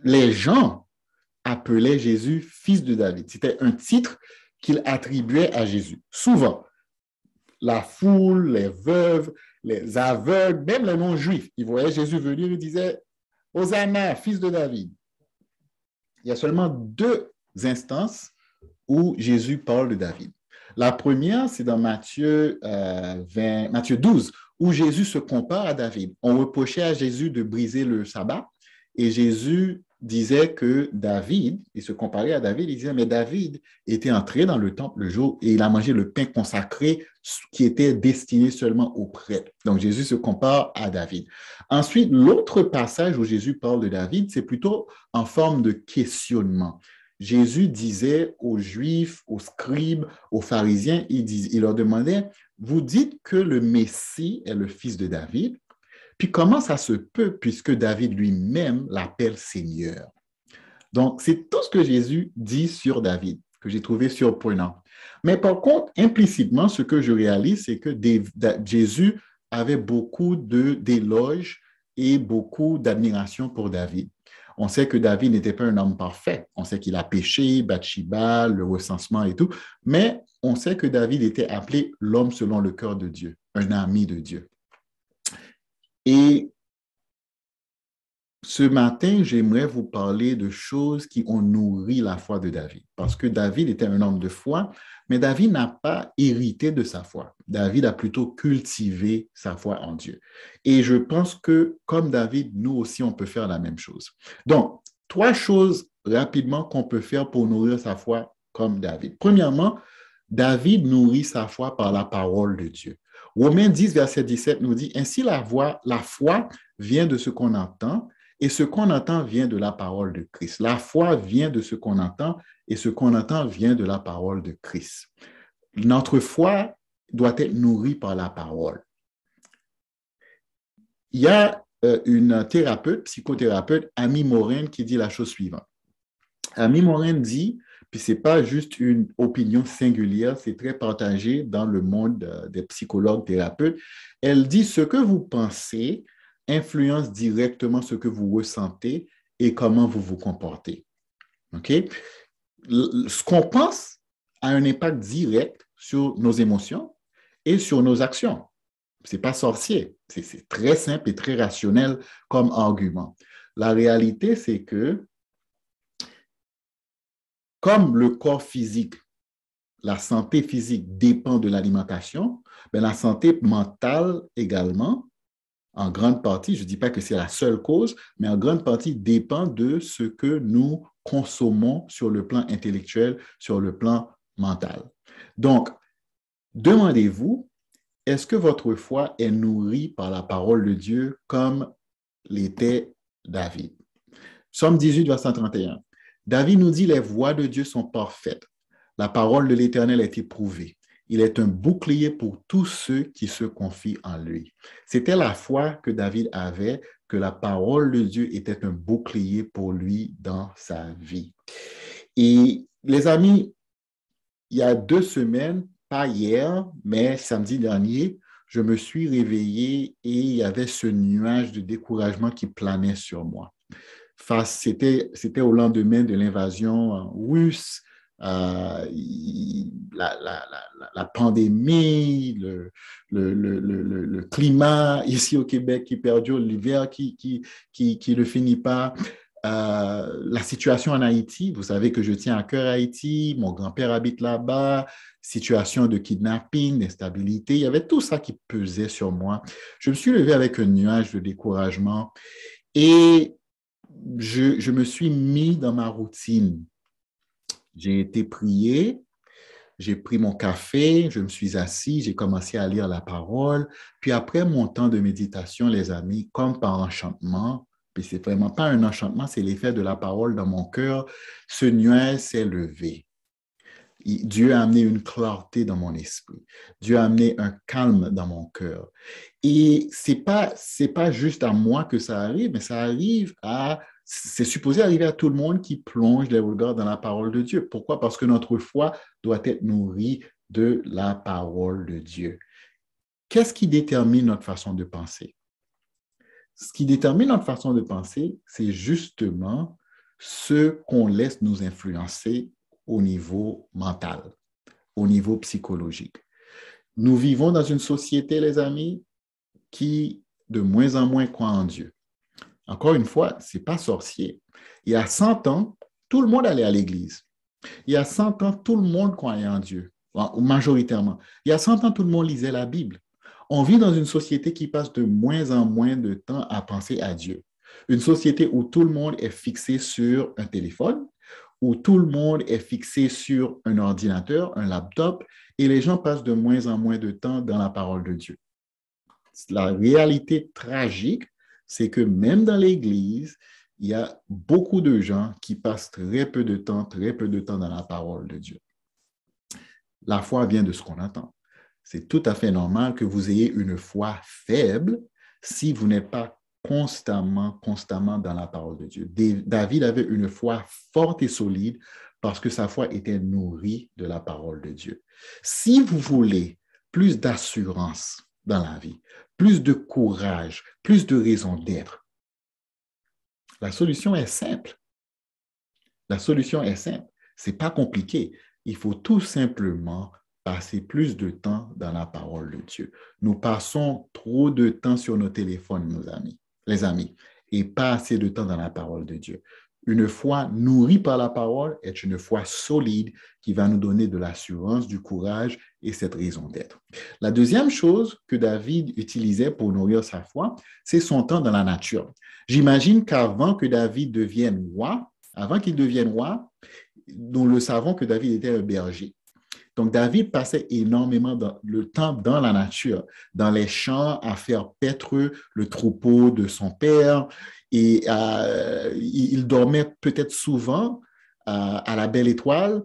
les gens appelaient Jésus fils de David. C'était un titre qu'ils attribuaient à Jésus. Souvent, la foule, les veuves, les aveugles, même les non-juifs, ils voyaient Jésus venir, ils disaient « Hosanna, fils de David ». Il y a seulement 2 instances où Jésus parle de David. La première, c'est dans Matthieu 12, où Jésus se compare à David. On reprochait à Jésus de briser le sabbat et Jésus disait que David, il se comparait à David, il disait, mais David était entré dans le temple le jour et il a mangé le pain consacré qui était destiné seulement aux prêtres. Donc, Jésus se compare à David. Ensuite, l'autre passage où Jésus parle de David, c'est plutôt en forme de questionnement. Jésus disait aux Juifs, aux scribes, aux pharisiens, il leur demandait, vous dites que le Messie est le fils de David, puis comment ça se peut puisque David lui-même l'appelle Seigneur? Donc, c'est tout ce que Jésus dit sur David, que j'ai trouvé surprenant. Mais par contre, implicitement, ce que je réalise, c'est que Jésus avait beaucoup d'éloges et beaucoup d'admiration pour David. On sait que David n'était pas un homme parfait. On sait qu'il a péché, Bathsheba, le recensement et tout. Mais on sait que David était appelé l'homme selon le cœur de Dieu, un ami de Dieu. Et ce matin, j'aimerais vous parler de choses qui ont nourri la foi de David. Parce que David était un homme de foi, mais David n'a pas hérité de sa foi. David a plutôt cultivé sa foi en Dieu. Et je pense que, comme David, nous aussi, on peut faire la même chose. Donc, 3 choses rapidement qu'on peut faire pour nourrir sa foi comme David. Premièrement, David nourrit sa foi par la parole de Dieu. Romains 10, verset 17 nous dit, « Ainsi la foi vient de ce qu'on entend, et ce qu'on entend vient de la parole de Christ. » La foi vient de ce qu'on entend, et ce qu'on entend vient de la parole de Christ. Notre foi doit être nourrie par la parole. Il y a une psychothérapeute, Amy Morin, qui dit la chose suivante. Amy Morin dit, puis ce n'est pas juste une opinion singulière, c'est très partagé dans le monde des psychologues thérapeutes. Elle dit, ce que vous pensez influence directement ce que vous ressentez et comment vous vous comportez. OK? Ce qu'on pense a un impact direct sur nos émotions et sur nos actions. Ce n'est pas sorcier, c'est très simple et très rationnel comme argument. La réalité, c'est que comme le corps physique, la santé physique dépend de l'alimentation, mais la santé mentale également, en grande partie, je ne dis pas que c'est la seule cause, mais en grande partie dépend de ce que nous consommons sur le plan intellectuel, sur le plan mental. Donc, demandez-vous, est-ce que votre foi est nourrie par la parole de Dieu comme l'était David? Psaume 18, verset 31. David nous dit, les voies de Dieu sont parfaites. La parole de l'Éternel est éprouvée. Il est un bouclier pour tous ceux qui se confient en lui. C'était la foi que David avait, que la parole de Dieu était un bouclier pour lui dans sa vie. Et les amis, il y a 2 semaines, pas hier, mais samedi dernier, je me suis réveillé et il y avait ce nuage de découragement qui planait sur moi. C'était au lendemain de l'invasion russe, la pandémie, le climat ici au Québec qui perdure, l'hiver qui ne finit pas. La situation en Haïti, vous savez que je tiens à cœur Haïti, mon grand-père habite là-bas, situation de kidnapping, d'instabilité, il y avait tout ça qui pesait sur moi. Je me suis levé avec un nuage de découragement et je me suis mis dans ma routine. J'ai été prier, j'ai pris mon café, je me suis assis, j'ai commencé à lire la parole. Puis après mon temps de méditation, les amis, comme par enchantement, puis c'est vraiment pas un enchantement, c'est l'effet de la parole dans mon cœur, ce nuage s'est levé. Dieu a amené une clarté dans mon esprit. Dieu a amené un calme dans mon cœur. Et c'est pas juste à moi que ça arrive, mais c'est supposé arriver à tout le monde qui plonge les regards dans la parole de Dieu. Pourquoi? Parce que notre foi doit être nourrie de la parole de Dieu. Qu'est-ce qui détermine notre façon de penser? Ce qui détermine notre façon de penser, c'est justement ce qu'on laisse nous influencer au niveau mental, au niveau psychologique. Nous vivons dans une société, les amis, qui de moins en moins croit en Dieu. Encore une fois, ce n'est pas sorcier. Il y a 100 ans, tout le monde allait à l'église. Il y a 100 ans, tout le monde croyait en Dieu, majoritairement. Il y a 100 ans, tout le monde lisait la Bible. On vit dans une société qui passe de moins en moins de temps à penser à Dieu. Une société où tout le monde est fixé sur un téléphone, où tout le monde est fixé sur un ordinateur, un laptop, et les gens passent de moins en moins de temps dans la parole de Dieu. La réalité tragique, c'est que même dans l'Église, il y a beaucoup de gens qui passent très peu de temps dans la parole de Dieu. La foi vient de ce qu'on entend. C'est tout à fait normal que vous ayez une foi faible si vous n'êtes pas constamment dans la parole de Dieu. David avait une foi forte et solide parce que sa foi était nourrie de la parole de Dieu. Si vous voulez plus d'assurance dans la vie, plus de courage, plus de raison d'être, la solution est simple. La solution est simple. Ce n'est pas compliqué. Il faut tout simplement passer plus de temps dans la parole de Dieu. Nous passons trop de temps sur nos téléphones, les amis, et pas assez de temps dans la parole de Dieu. Une foi nourrie par la parole est une foi solide qui va nous donner de l'assurance, du courage et cette raison d'être. La deuxième chose que David utilisait pour nourrir sa foi, c'est son temps dans la nature. J'imagine qu'avant que David devienne roi, nous le savons que David était un berger. Donc, David passait énormément le temps dans la nature, dans les champs, à faire paître le troupeau de son père. Et il dormait peut-être souvent à la belle étoile,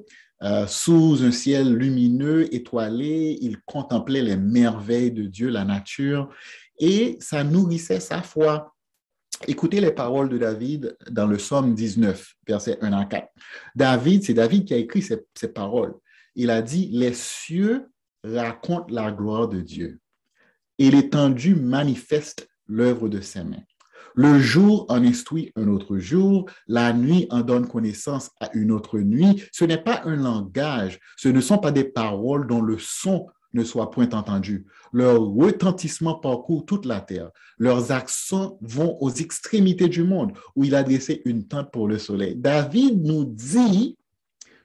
sous un ciel lumineux, étoilé. Il contemplait les merveilles de Dieu, la nature, et ça nourrissait sa foi. Écoutez les paroles de David dans le psaume 19, versets 1 à 4. C'est David qui a écrit ces paroles. Il a dit, « Les cieux racontent la gloire de Dieu et l'étendue manifeste l'œuvre de ses mains. Le jour en instruit un autre jour, la nuit en donne connaissance à une autre nuit. Ce n'est pas un langage, ce ne sont pas des paroles dont le son ne soit point entendu. Leur retentissement parcourt toute la terre. Leurs accents vont aux extrémités du monde, où il a dressé une tente pour le soleil. » David nous dit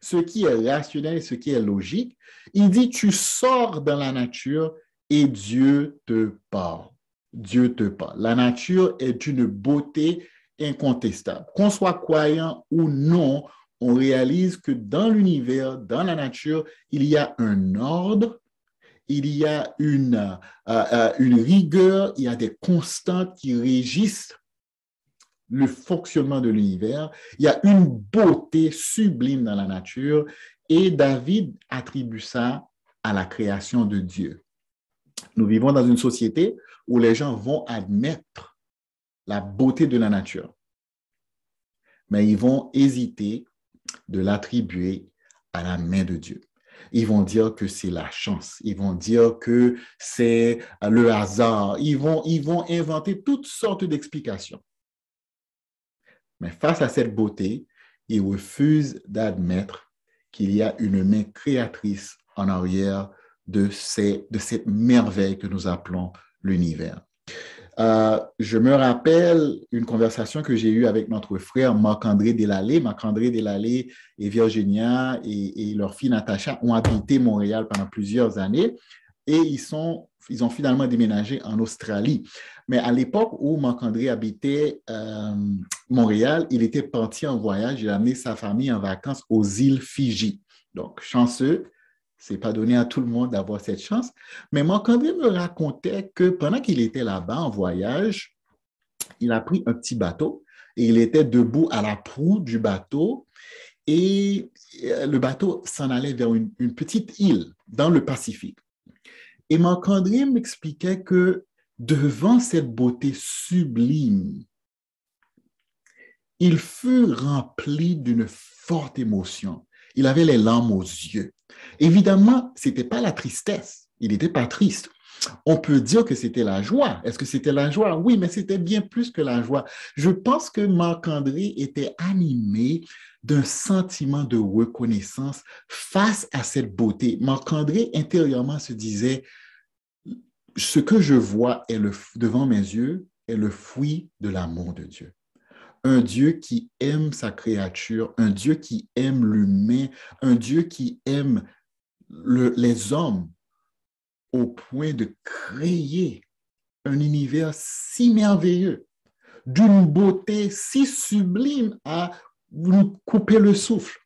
ce qui est rationnel et ce qui est logique. Il dit, tu sors dans la nature et Dieu te parle. Dieu te parle. La nature est une beauté incontestable. Qu'on soit croyant ou non, on réalise que dans l'univers, dans la nature, il y a un ordre, il y a une rigueur, il y a des constantes qui régissent le fonctionnement de l'univers. Il y a une beauté sublime dans la nature et David attribue ça à la création de Dieu. Nous vivons dans une société où les gens vont admettre la beauté de la nature, mais ils vont hésiter de l'attribuer à la main de Dieu. Ils vont dire que c'est la chance. Ils vont dire que c'est le hasard. Ils vont inventer toutes sortes d'explications. Mais face à cette beauté, ils refusent d'admettre qu'il y a une main créatrice en arrière de cette merveille que nous appelons l'univers. Je me rappelle une conversation que j'ai eue avec notre frère Marc-André Delallé. Marc-André Delallé et Virginia et leur fille Natacha ont habité Montréal pendant plusieurs années et ils ont finalement déménagé en Australie. Mais à l'époque où Marc-André habitait Montréal, il était parti en voyage, il a amené sa famille en vacances aux îles Fidji. Donc, chanceux. Ce n'est pas donné à tout le monde d'avoir cette chance. Mais Marc-André me racontait que pendant qu'il était là-bas en voyage, il a pris un petit bateau et il était debout à la proue du bateau et le bateau s'en allait vers une petite île dans le Pacifique. Et Marc-André m'expliquait que devant cette beauté sublime, il fut rempli d'une forte émotion. Il avait les larmes aux yeux. Évidemment, ce n'était pas la tristesse. Il n'était pas triste. On peut dire que c'était la joie. Est-ce que c'était la joie? Oui, mais c'était bien plus que la joie. Je pense que Marc-André était animé d'un sentiment de reconnaissance face à cette beauté. Marc-André, intérieurement, se disait, ce que je vois devant mes yeux est le fruit de l'amour de Dieu. Un Dieu qui aime sa créature, un Dieu qui aime l'humain, un Dieu qui aime les hommes au point de créer un univers si merveilleux, d'une beauté si sublime à nous couper le souffle.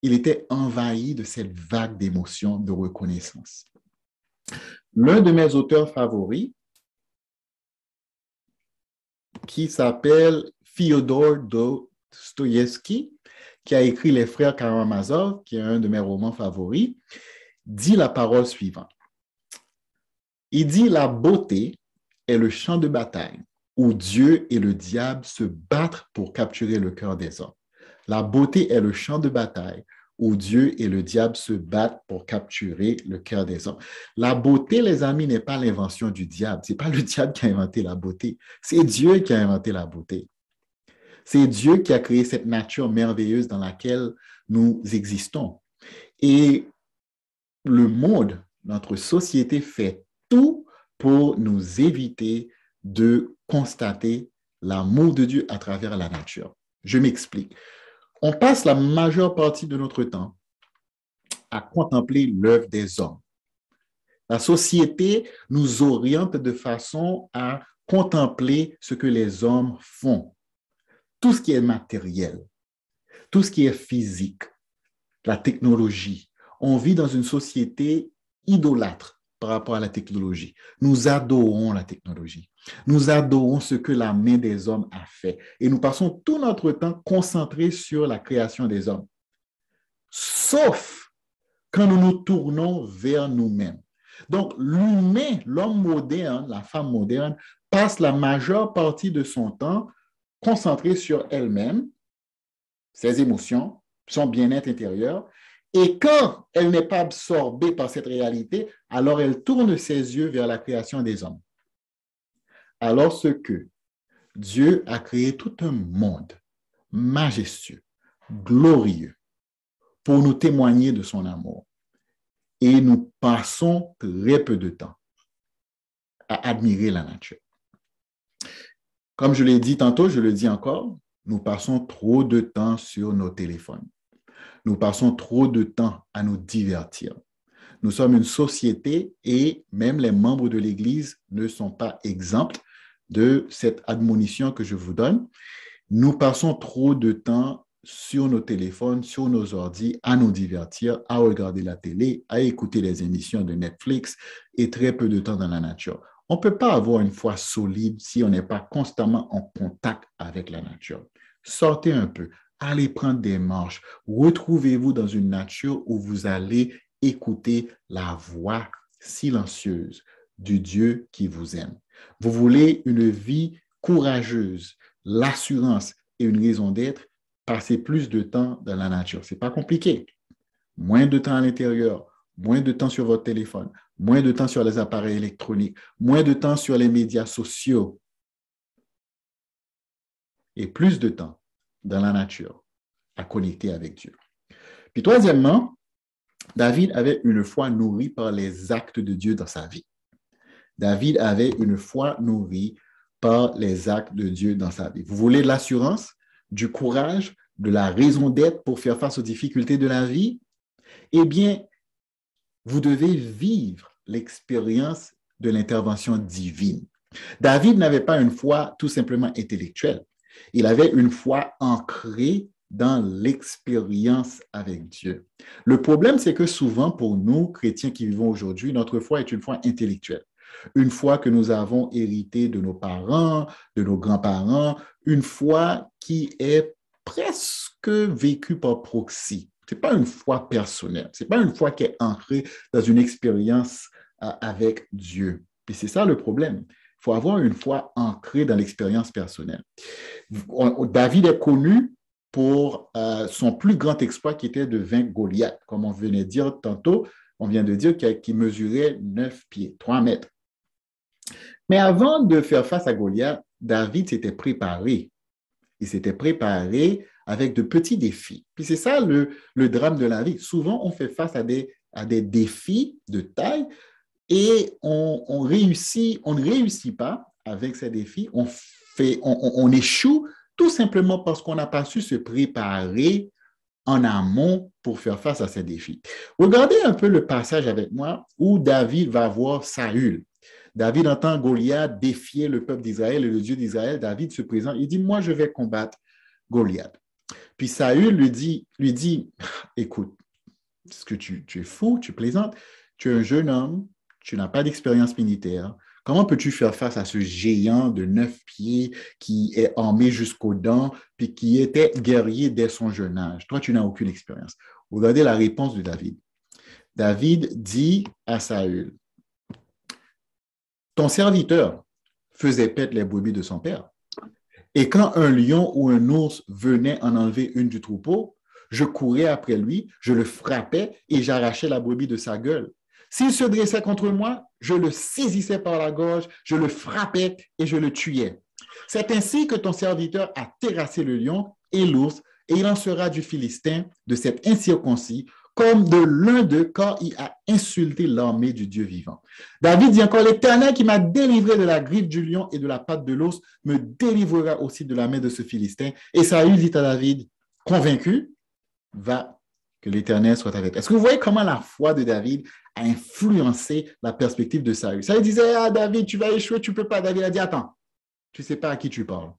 Il était envahi de cette vague d'émotions, de reconnaissance. L'un de mes auteurs favoris, qui s'appelle Fyodor Dostoïevski, qui a écrit Les Frères Karamazov, qui est un de mes romans favoris, dit la parole suivante. Il dit « La beauté est le champ de bataille où Dieu et le diable se battent pour capturer le cœur des hommes. La beauté est le champ de bataille où Dieu et le diable se battent pour capturer le cœur des hommes. » La beauté, les amis, n'est pas l'invention du diable. Ce n'est pas le diable qui a inventé la beauté. C'est Dieu qui a inventé la beauté. C'est Dieu qui a créé cette nature merveilleuse dans laquelle nous existons. Et le monde, notre société fait tout pour nous éviter de constater l'amour de Dieu à travers la nature. Je m'explique. On passe la majeure partie de notre temps à contempler l'œuvre des hommes. La société nous oriente de façon à contempler ce que les hommes font. Tout ce qui est matériel, tout ce qui est physique, la technologie. On vit dans une société idolâtre par rapport à la technologie. Nous adorons la technologie. Nous adorons ce que la main des hommes a fait. Et nous passons tout notre temps concentrés sur la création des hommes. Sauf quand nous nous tournons vers nous-mêmes. Donc, l'humain, l'homme moderne, la femme moderne, passe la majeure partie de son temps concentrée sur elle-même, ses émotions, son bien-être intérieur. Et quand elle n'est pas absorbée par cette réalité, alors elle tourne ses yeux vers la création des hommes. Alors ce que Dieu a créé tout un monde majestueux, glorieux, pour nous témoigner de son amour. Et nous passons très peu de temps à admirer la nature. Comme je l'ai dit tantôt, je le dis encore, nous passons trop de temps sur nos téléphones. Nous passons trop de temps à nous divertir. Nous sommes une société et même les membres de l'Église ne sont pas exempts de cette admonition que je vous donne. Nous passons trop de temps sur nos téléphones, sur nos ordi, à nous divertir, à regarder la télé, à écouter les émissions de Netflix et très peu de temps dans la nature. On ne peut pas avoir une foi solide si on n'est pas constamment en contact avec la nature. Sortez un peu, allez prendre des marches, retrouvez-vous dans une nature où vous allez écouter la voix silencieuse du Dieu qui vous aime. Vous voulez une vie courageuse, l'assurance et une raison d'être, passer plus de temps dans la nature. Ce n'est pas compliqué. Moins de temps à l'intérieur, moins de temps sur votre téléphone, moins de temps sur les appareils électroniques, moins de temps sur les médias sociaux et plus de temps dans la nature à connecter avec Dieu. Puis troisièmement, David avait une foi nourrie par les actes de Dieu dans sa vie. David avait une foi nourrie par les actes de Dieu dans sa vie. Vous voulez de l'assurance, du courage, de la raison d'être pour faire face aux difficultés de la vie? Eh bien, vous devez vivre l'expérience de l'intervention divine. David n'avait pas une foi tout simplement intellectuelle. Il avait une foi ancrée dans l'expérience avec Dieu. Le problème, c'est que souvent, pour nous, chrétiens qui vivons aujourd'hui, notre foi est une foi intellectuelle. Une foi que nous avons héritée de nos parents, de nos grands-parents, une foi qui est presque vécue par proxy. Ce n'est pas une foi personnelle, ce n'est pas une foi qui est ancrée dans une expérience avec Dieu. Et c'est ça le problème. Il faut avoir une foi ancrée dans l'expérience personnelle. David est connu pour son plus grand exploit qui était de vaincre Goliath. Comme on venait de dire tantôt, on vient de dire qu'il mesurait 9 pieds, 3 mètres. Mais avant de faire face à Goliath, David s'était préparé. Il s'était préparé avec de petits défis. Puis c'est ça le drame de la vie. Souvent, on fait face à des défis de taille et on ne réussit pas avec ces défis. On échoue tout simplement parce qu'on n'a pas su se préparer en amont pour faire face à ces défis. Regardez un peu le passage avec moi où David va voir Saül. David entend Goliath défier le peuple d'Israël et le Dieu d'Israël. David se présente, il dit, moi, je vais combattre Goliath. Puis Saül lui dit, écoute, est-ce que tu es fou, tu plaisantes, tu es un jeune homme, tu n'as pas d'expérience militaire. Comment peux-tu faire face à ce géant de 9 pieds qui est armé jusqu'aux dents, puis qui était guerrier dès son jeune âge? Toi, tu n'as aucune expérience. Regardez la réponse de David. David dit à Saül, ton serviteur faisait paître les brebis de son père. Et quand un lion ou un ours venait en enlever une du troupeau, je courais après lui, je le frappais et j'arrachais la brebis de sa gueule. S'il se dressait contre moi, je le saisissais par la gorge, je le frappais et je le tuais. C'est ainsi que ton serviteur a terrassé le lion et l'ours, et il en sera du Philistin, de cet incirconcis, comme de l'un d'eux, quand il a insulté l'armée du Dieu vivant. David dit encore, l'Éternel qui m'a délivré de la griffe du lion et de la patte de l'ours me délivrera aussi de la main de ce Philistin. Et Saül dit à David, convaincu, va, que l'Éternel soit avec toi. Est-ce que vous voyez comment la foi de David a influencé la perspective de Saül? Saül disait, ah David, tu vas échouer, tu ne peux pas. David a dit, attends, tu ne sais pas à qui tu parles.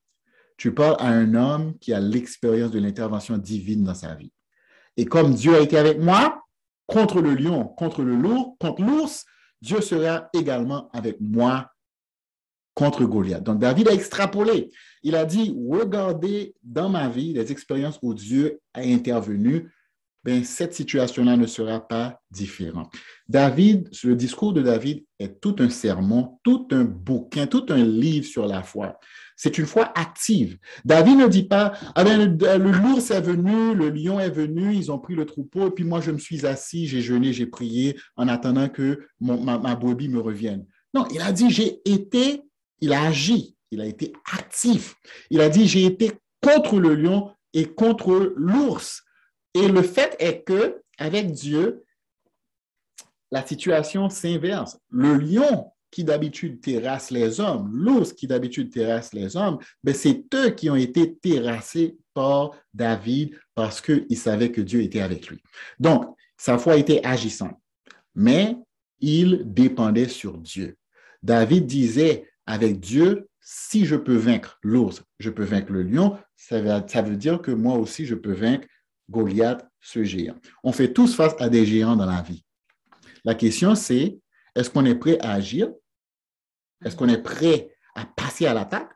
Tu parles à un homme qui a l'expérience de l'intervention divine dans sa vie. Et comme Dieu a été avec moi, contre le lion, contre l'ours, Dieu sera également avec moi contre Goliath. Donc, David a extrapolé. Il a dit, regardez dans ma vie les expériences où Dieu a intervenu, ben, cette situation-là ne sera pas différente. David, le discours de David est tout un sermon, tout un bouquin, tout un livre sur la foi. C'est une foi active. David ne dit pas, ah ben, l'ours est venu, le lion est venu, ils ont pris le troupeau, et puis moi je me suis assis, j'ai jeûné, j'ai prié en attendant que ma brebis me revienne. Non, il a dit, il a agi, il a été actif. Il a dit, j'ai été contre le lion et contre l'ours. Et le fait est que, avec Dieu, la situation s'inverse. Le lion qui d'habitude terrasse les hommes, l'ours qui d'habitude terrasse les hommes, ben c'est eux qui ont été terrassés par David parce qu'il savait que Dieu était avec lui. Donc, sa foi était agissante, mais il dépendait sur Dieu. David disait, avec Dieu, si je peux vaincre l'ours, je peux vaincre le lion, ça veut dire que moi aussi, je peux vaincre Goliath, ce géant. On fait tous face à des géants dans la vie. La question, c'est, est-ce qu'on est prêt à agir? Est-ce qu'on est prêt à passer à l'attaque?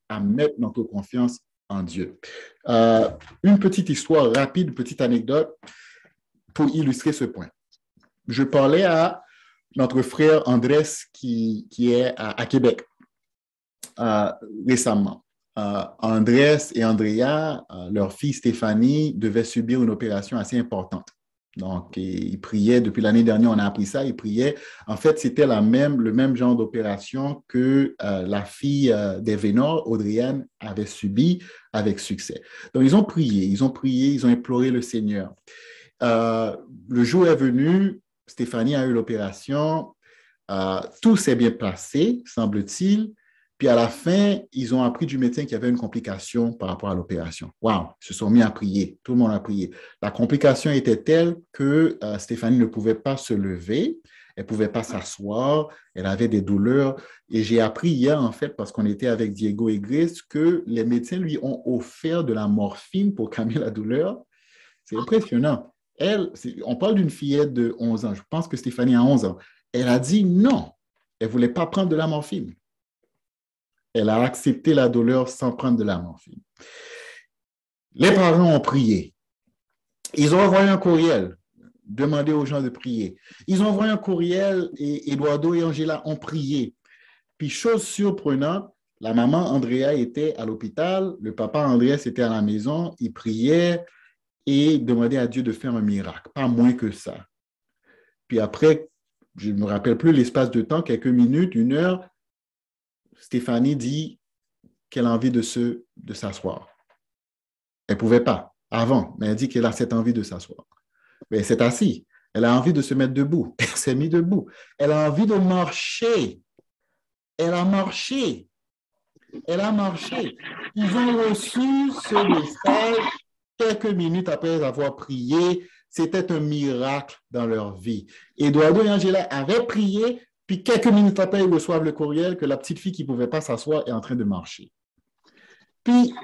À mettre notre confiance en Dieu. Une petite histoire rapide, une petite anecdote pour illustrer ce point. Je parlais à notre frère Andrés qui est à Québec. récemment. Andrés et Andrea, leur fille Stéphanie, devaient subir une opération assez importante. Donc, ils priaient, depuis l'année dernière, on a appris ça, ils priaient. En fait, c'était le même genre d'opération que la fille d'Evénor, Audriane, avait subi avec succès. Donc, ils ont prié, ils ont imploré le Seigneur. Le jour est venu, Stéphanie a eu l'opération, tout s'est bien passé, semble-t-il. Puis à la fin, ils ont appris du médecin qu'il y avait une complication par rapport à l'opération. Wow, ils se sont mis à prier, tout le monde a prié. La complication était telle que Stéphanie ne pouvait pas se lever, elle ne pouvait pas s'asseoir, elle avait des douleurs. Et j'ai appris hier, en fait, parce qu'on était avec Diego et Grace, que les médecins lui ont offert de la morphine pour calmer la douleur. C'est impressionnant. On parle d'une fillette de 11 ans, je pense que Stéphanie a 11 ans. Elle a dit non, elle ne voulait pas prendre de la morphine. Elle a accepté la douleur sans prendre de la morphine. Les parents ont prié. Ils ont envoyé un courriel, demandé aux gens de prier. Ils ont envoyé un courriel et Eduardo et Angela ont prié. Puis, chose surprenante, la maman Andrea était à l'hôpital, le papa Andrés était à la maison, il priait et demandait à Dieu de faire un miracle, pas moins que ça. Puis après, je ne me rappelle plus l'espace de temps, quelques minutes, 1 heure, Stéphanie dit qu'elle a envie de s'asseoir. Elle ne pouvait pas avant, mais elle dit qu'elle a cette envie de s'asseoir. Mais elle s'est assise. Elle a envie de se mettre debout. Elle s'est mise debout. Elle a envie de marcher. Elle a marché. Elle a marché. Ils ont reçu ce message quelques minutes après avoir prié. C'était un miracle dans leur vie. Eduardo et Angela avaient prié, puis quelques minutes après, ils reçoivent le courriel que la petite fille qui ne pouvait pas s'asseoir est en train de marcher. Puis,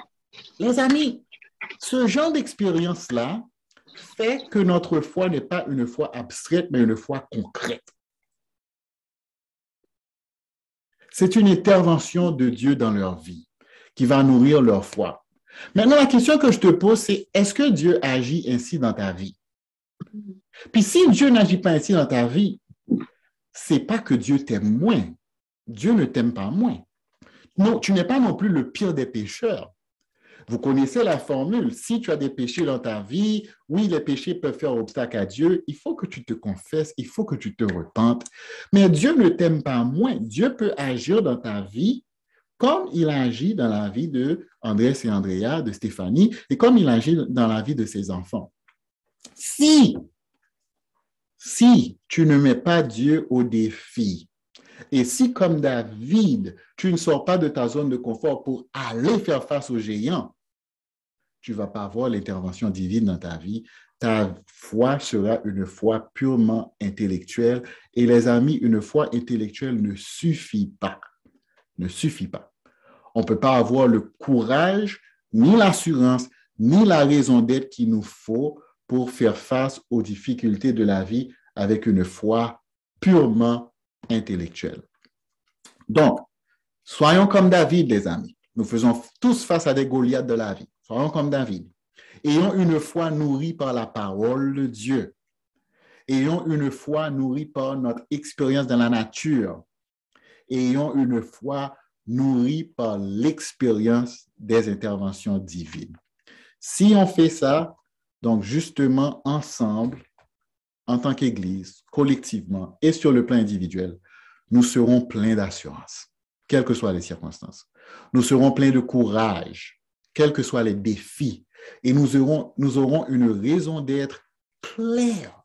les amis, ce genre d'expérience-là fait que notre foi n'est pas une foi abstraite, mais une foi concrète. C'est une intervention de Dieu dans leur vie qui va nourrir leur foi. Maintenant, la question que je te pose, c'est est-ce que Dieu agit ainsi dans ta vie? Puis si Dieu n'agit pas ainsi dans ta vie, c'est pas que Dieu t'aime moins. Dieu ne t'aime pas moins. Non, tu n'es pas non plus le pire des pécheurs. Vous connaissez la formule. Si tu as des péchés dans ta vie, oui, les péchés peuvent faire obstacle à Dieu. Il faut que tu te confesses, il faut que tu te repentes. Mais Dieu ne t'aime pas moins. Dieu peut agir dans ta vie comme il agit dans la vie de Andrés et Andrea, de Stéphanie, et comme il agit dans la vie de ses enfants. Si tu ne mets pas Dieu au défi, et si, comme David, tu ne sors pas de ta zone de confort pour aller faire face aux géants, tu ne vas pas avoir l'intervention divine dans ta vie. Ta foi sera une foi purement intellectuelle. Et les amis, une foi intellectuelle ne suffit pas. Ne suffit pas. On ne peut pas avoir le courage, ni l'assurance, ni la raison d'être qu'il nous faut pour faire face aux difficultés de la vie avec une foi purement intellectuelle. Donc, soyons comme David, les amis. Nous faisons tous face à des Goliaths de la vie. Soyons comme David. Ayons une foi nourrie par la parole de Dieu. Ayons une foi nourrie par notre expérience dans la nature. Ayons une foi nourrie par l'expérience des interventions divines. Si on fait ça, donc justement ensemble, en tant qu'Église, collectivement et sur le plan individuel, nous serons pleins d'assurance, quelles que soient les circonstances. Nous serons pleins de courage, quels que soient les défis, et nous aurons une raison d'être claire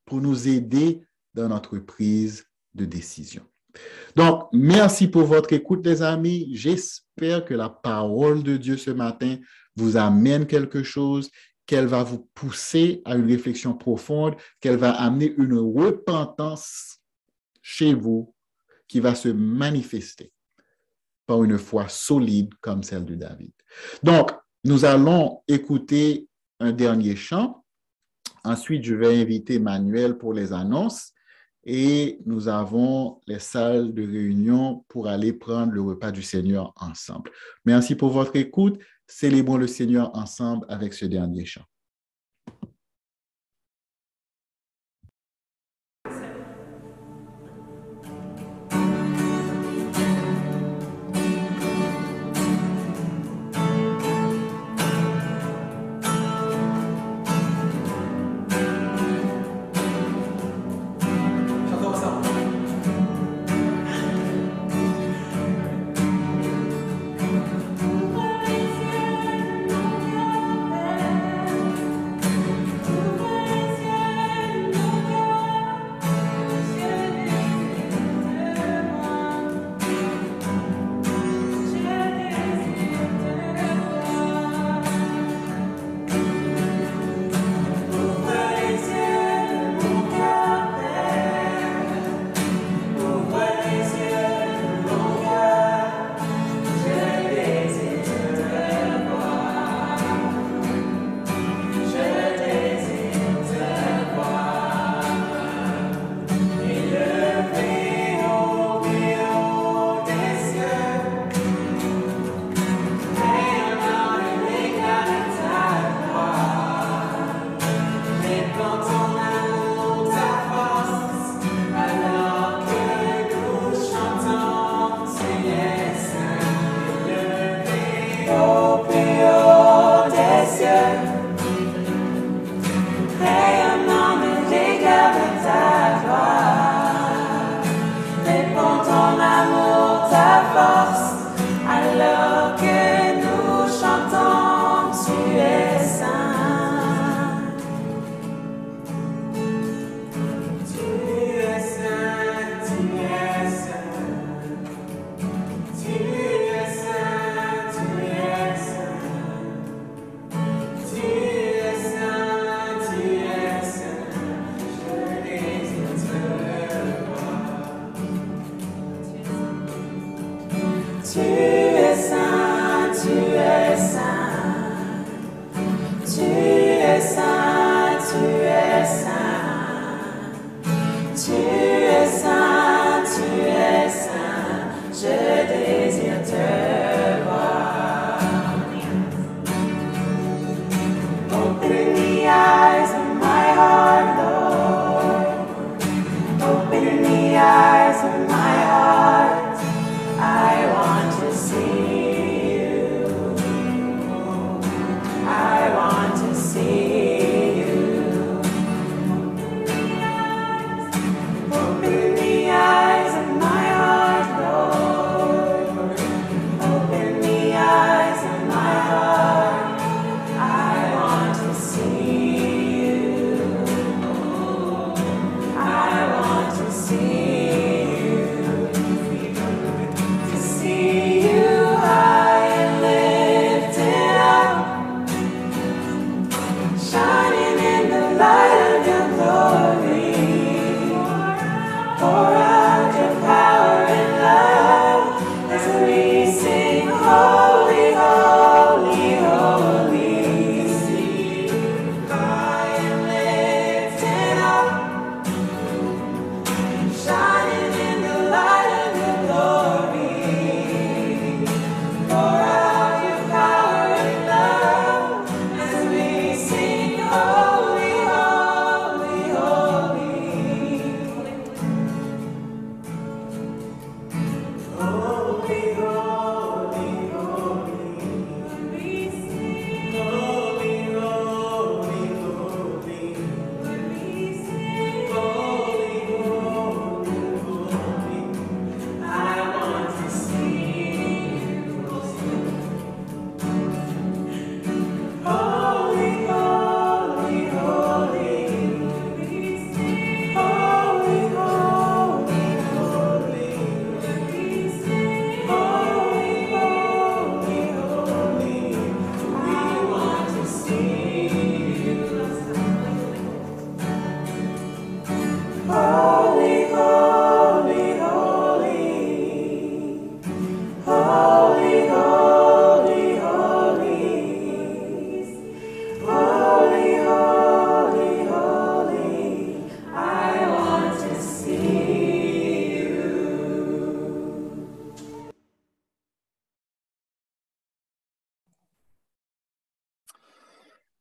pour nous aider dans notre prise de décision. Donc, merci pour votre écoute, les amis. J'espère que la parole de Dieu ce matin vous amène quelque chose, qu'elle va vous pousser à une réflexion profonde, qu'elle va amener une repentance chez vous qui va se manifester par une foi solide comme celle de David. Donc, nous allons écouter un dernier chant. Ensuite, je vais inviter Manuel pour les annonces et nous avons les salles de réunion pour aller prendre le repas du Seigneur ensemble. Merci pour votre écoute. Célébrons le Seigneur ensemble avec ce dernier chant.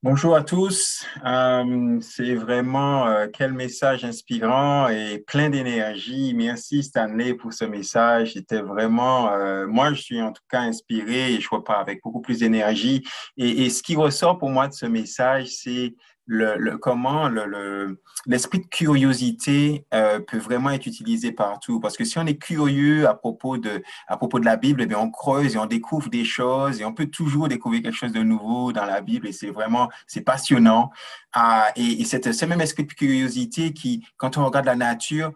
Bonjour à tous. C'est vraiment quel message inspirant et plein d'énergie. Merci Stanley pour ce message. C'était vraiment, moi je suis en tout cas inspiré et je repars avec beaucoup plus d'énergie. Et ce qui ressort pour moi de ce message, c'est comment l'esprit de curiosité peut vraiment être utilisé partout. Parce que si on est curieux à propos de la Bible, eh bien, on creuse et on découvre des choses et on peut toujours découvrir quelque chose de nouveau dans la Bible et c'est passionnant. Et c'est ce même esprit de curiosité qui, quand on regarde la nature,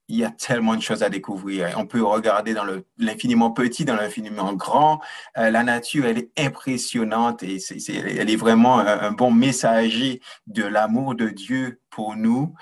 il y a tellement de choses à découvrir. On peut regarder dans l'infiniment petit, dans l'infiniment grand. La nature, elle est impressionnante et elle est vraiment un bon messager de l'amour de Dieu pour nous,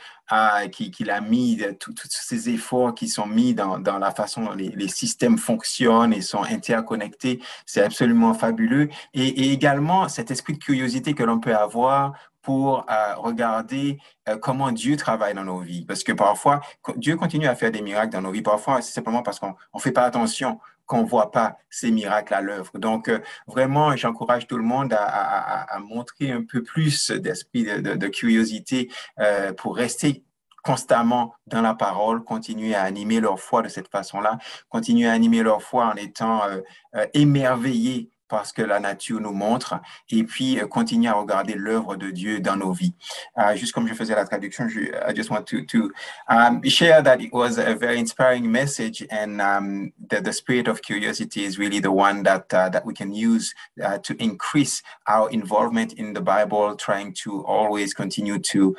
qu'il a mis, tous ces efforts qui sont mis dans la façon dont les systèmes fonctionnent et sont interconnectés. C'est absolument fabuleux. Et également, cet esprit de curiosité que l'on peut avoir pour regarder comment Dieu travaille dans nos vies. Parce que parfois, Dieu continue à faire des miracles dans nos vies. Parfois, c'est simplement parce qu'on ne fait pas attention qu'on ne voit pas ces miracles à l'œuvre. Donc, vraiment, j'encourage tout le monde à montrer un peu plus d'esprit de curiosité pour rester constamment dans la parole, continuer à animer leur foi de cette façon-là, continuer à animer leur foi en étant émerveillés par ce que la nature nous montre, et puis continuer à regarder l'œuvre de Dieu dans nos vies. Juste comme je faisais la traduction, I just want to share that it was a very inspiring message, and the spirit of curiosity is really the one that we can use to increase our involvement in the Bible, trying to always continue to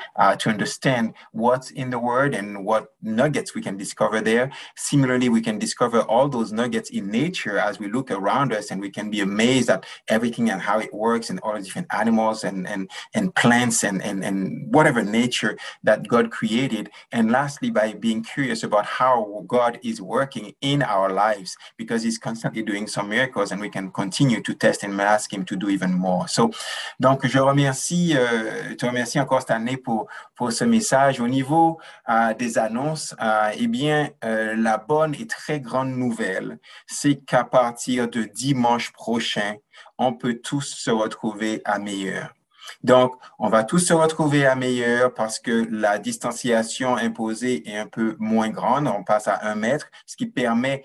understand what's in the Word and what nuggets we can discover there. Similarly, we can discover all those nuggets in nature as we look around us, and we can be amazed at everything and how it works, and all the different animals and plants and whatever nature that God created. And lastly, by being curious about how God is working in our lives, because he's constantly doing some miracles, and we can continue to test and ask him to do even more. So, donc, te remercie encore Stanley pour ce message. Au niveau des annonces, eh bien, la bonne et très grande nouvelle, c'est qu'à partir de dimanche prochain, on peut tous se retrouver à Meilleur. Donc, on va tous se retrouver à Meilleur parce que la distanciation imposée est un peu moins grande. On passe à 1 mètre, ce qui permet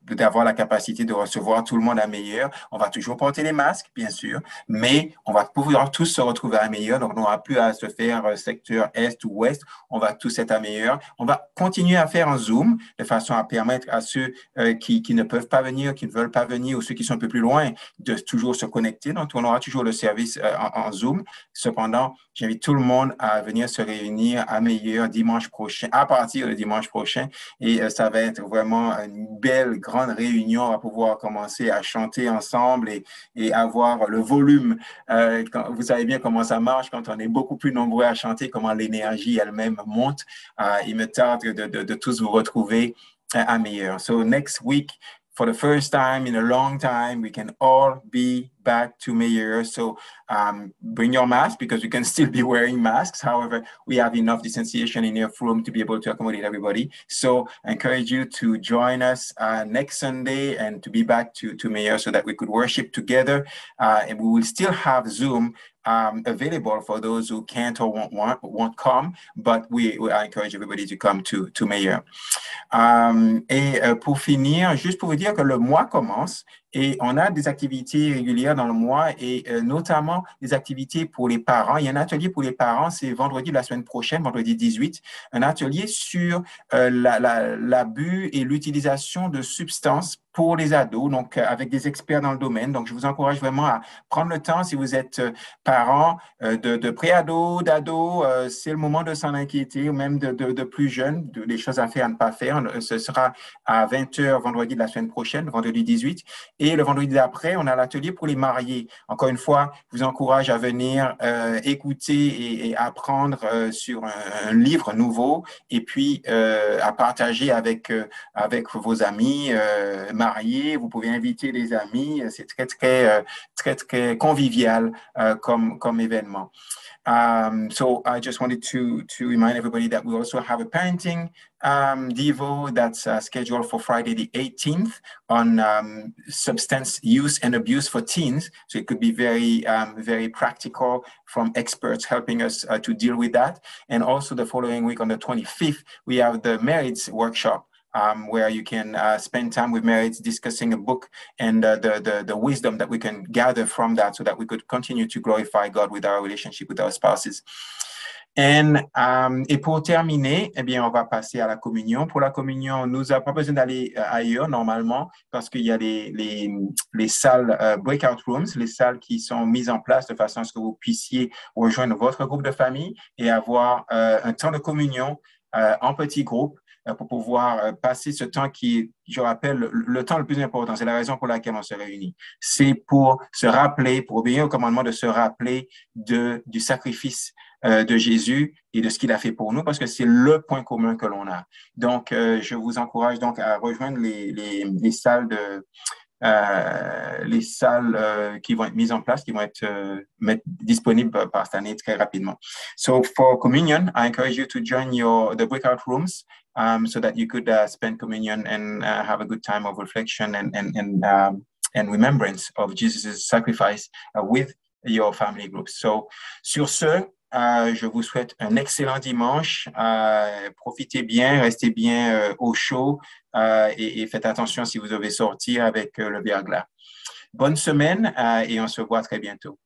d'avoir la capacité de recevoir tout le monde à Meilleur. On va toujours porter les masques, bien sûr, mais on va pouvoir tous se retrouver à Meilleur. Donc, on n'aura plus à se faire secteur Est ou Ouest. On va tous être à Meilleur. On va continuer à faire en Zoom de façon à permettre à ceux qui ne peuvent pas venir, qui ne veulent pas venir, ou ceux qui sont un peu plus loin, de toujours se connecter. Donc, on aura toujours le service en Zoom. Cependant, j'invite tout le monde à venir se réunir à Meilleur dimanche prochain, à partir de dimanche prochain. Et ça va être vraiment une belle, grande réunion. On va pouvoir commencer à chanter ensemble et avoir le volume. Vous savez bien comment ça marche quand on est beaucoup plus nombreux à chanter, comment l'énergie elle-même monte. Il me tarde de tous vous retrouver à Meilleur. So next week, for the first time in a long time, we can all be back to Meilleur. So bring your mask, because you can still be wearing masks. However, we have enough distanciation in your room to be able to accommodate everybody. So I encourage you to join us next Sunday and to be back to Meilleur so that we could worship together. And we will still have Zoom available for those who can't or won't come, but I encourage everybody to come to Meilleur. Pour finir, juste pour vous dire que le mois commence et on a des activités régulières dans le mois, et notamment des activités pour les parents. Il y a un atelier pour les parents, c'est vendredi de la semaine prochaine, vendredi 18, un atelier sur l'abus et l'utilisation de substances pour les ados, donc avec des experts dans le domaine. Donc, je vous encourage vraiment à prendre le temps, si vous êtes parent de pré-ados, d'ados, c'est le moment de s'en inquiéter, ou même de plus jeunes, des choses à faire, à ne pas faire. Ce sera à 20h vendredi de la semaine prochaine, vendredi 18. Et le vendredi d'après, on a l'atelier pour les mariés. Encore une fois, je vous encourage à venir écouter et apprendre sur un livre nouveau, et puis à partager avec vos amis mariés. Vous pouvez inviter les amis. C'est très convivial comme événement. So I just wanted to remind everybody that we also have a parenting Devo that's scheduled for Friday the 18th on substance use and abuse for teens. So it could be very practical from experts helping us to deal with that. And also the following week on the 25th, we have the Merits workshop. Where you can spend time with Merits discussing a book and the wisdom that we can gather from that so that we could continue to glorify God with our relationship with our spouses. Et pour terminer, eh bien, on va passer à la communion. Pour la communion, nous n'avons pas besoin d'aller ailleurs normalement parce qu'il y a les salles breakout rooms, les salles qui sont mises en place de façon à ce que vous puissiez rejoindre votre groupe de famille et avoir un temps de communion en petits groupes pour pouvoir passer ce temps qui, je rappelle, le temps le plus important. C'est la raison pour laquelle on se réunit. C'est pour se rappeler, pour obéir au commandement de se rappeler du sacrifice de Jésus et de ce qu'il a fait pour nous, parce que c'est le point commun que l'on a. Donc, je vous encourage donc à rejoindre les salles qui vont être mises en place, qui vont être disponibles par cette année très rapidement. So for communion, I encourage you to join the breakout rooms so that you could spend communion and have a good time of reflection and remembrance of Jesus' sacrifice with your family groups. So, sur ce, je vous souhaite un excellent dimanche. Profitez bien, restez bien au chaud et faites attention si vous devez sortir avec le verglas. Bonne semaine et on se voit très bientôt.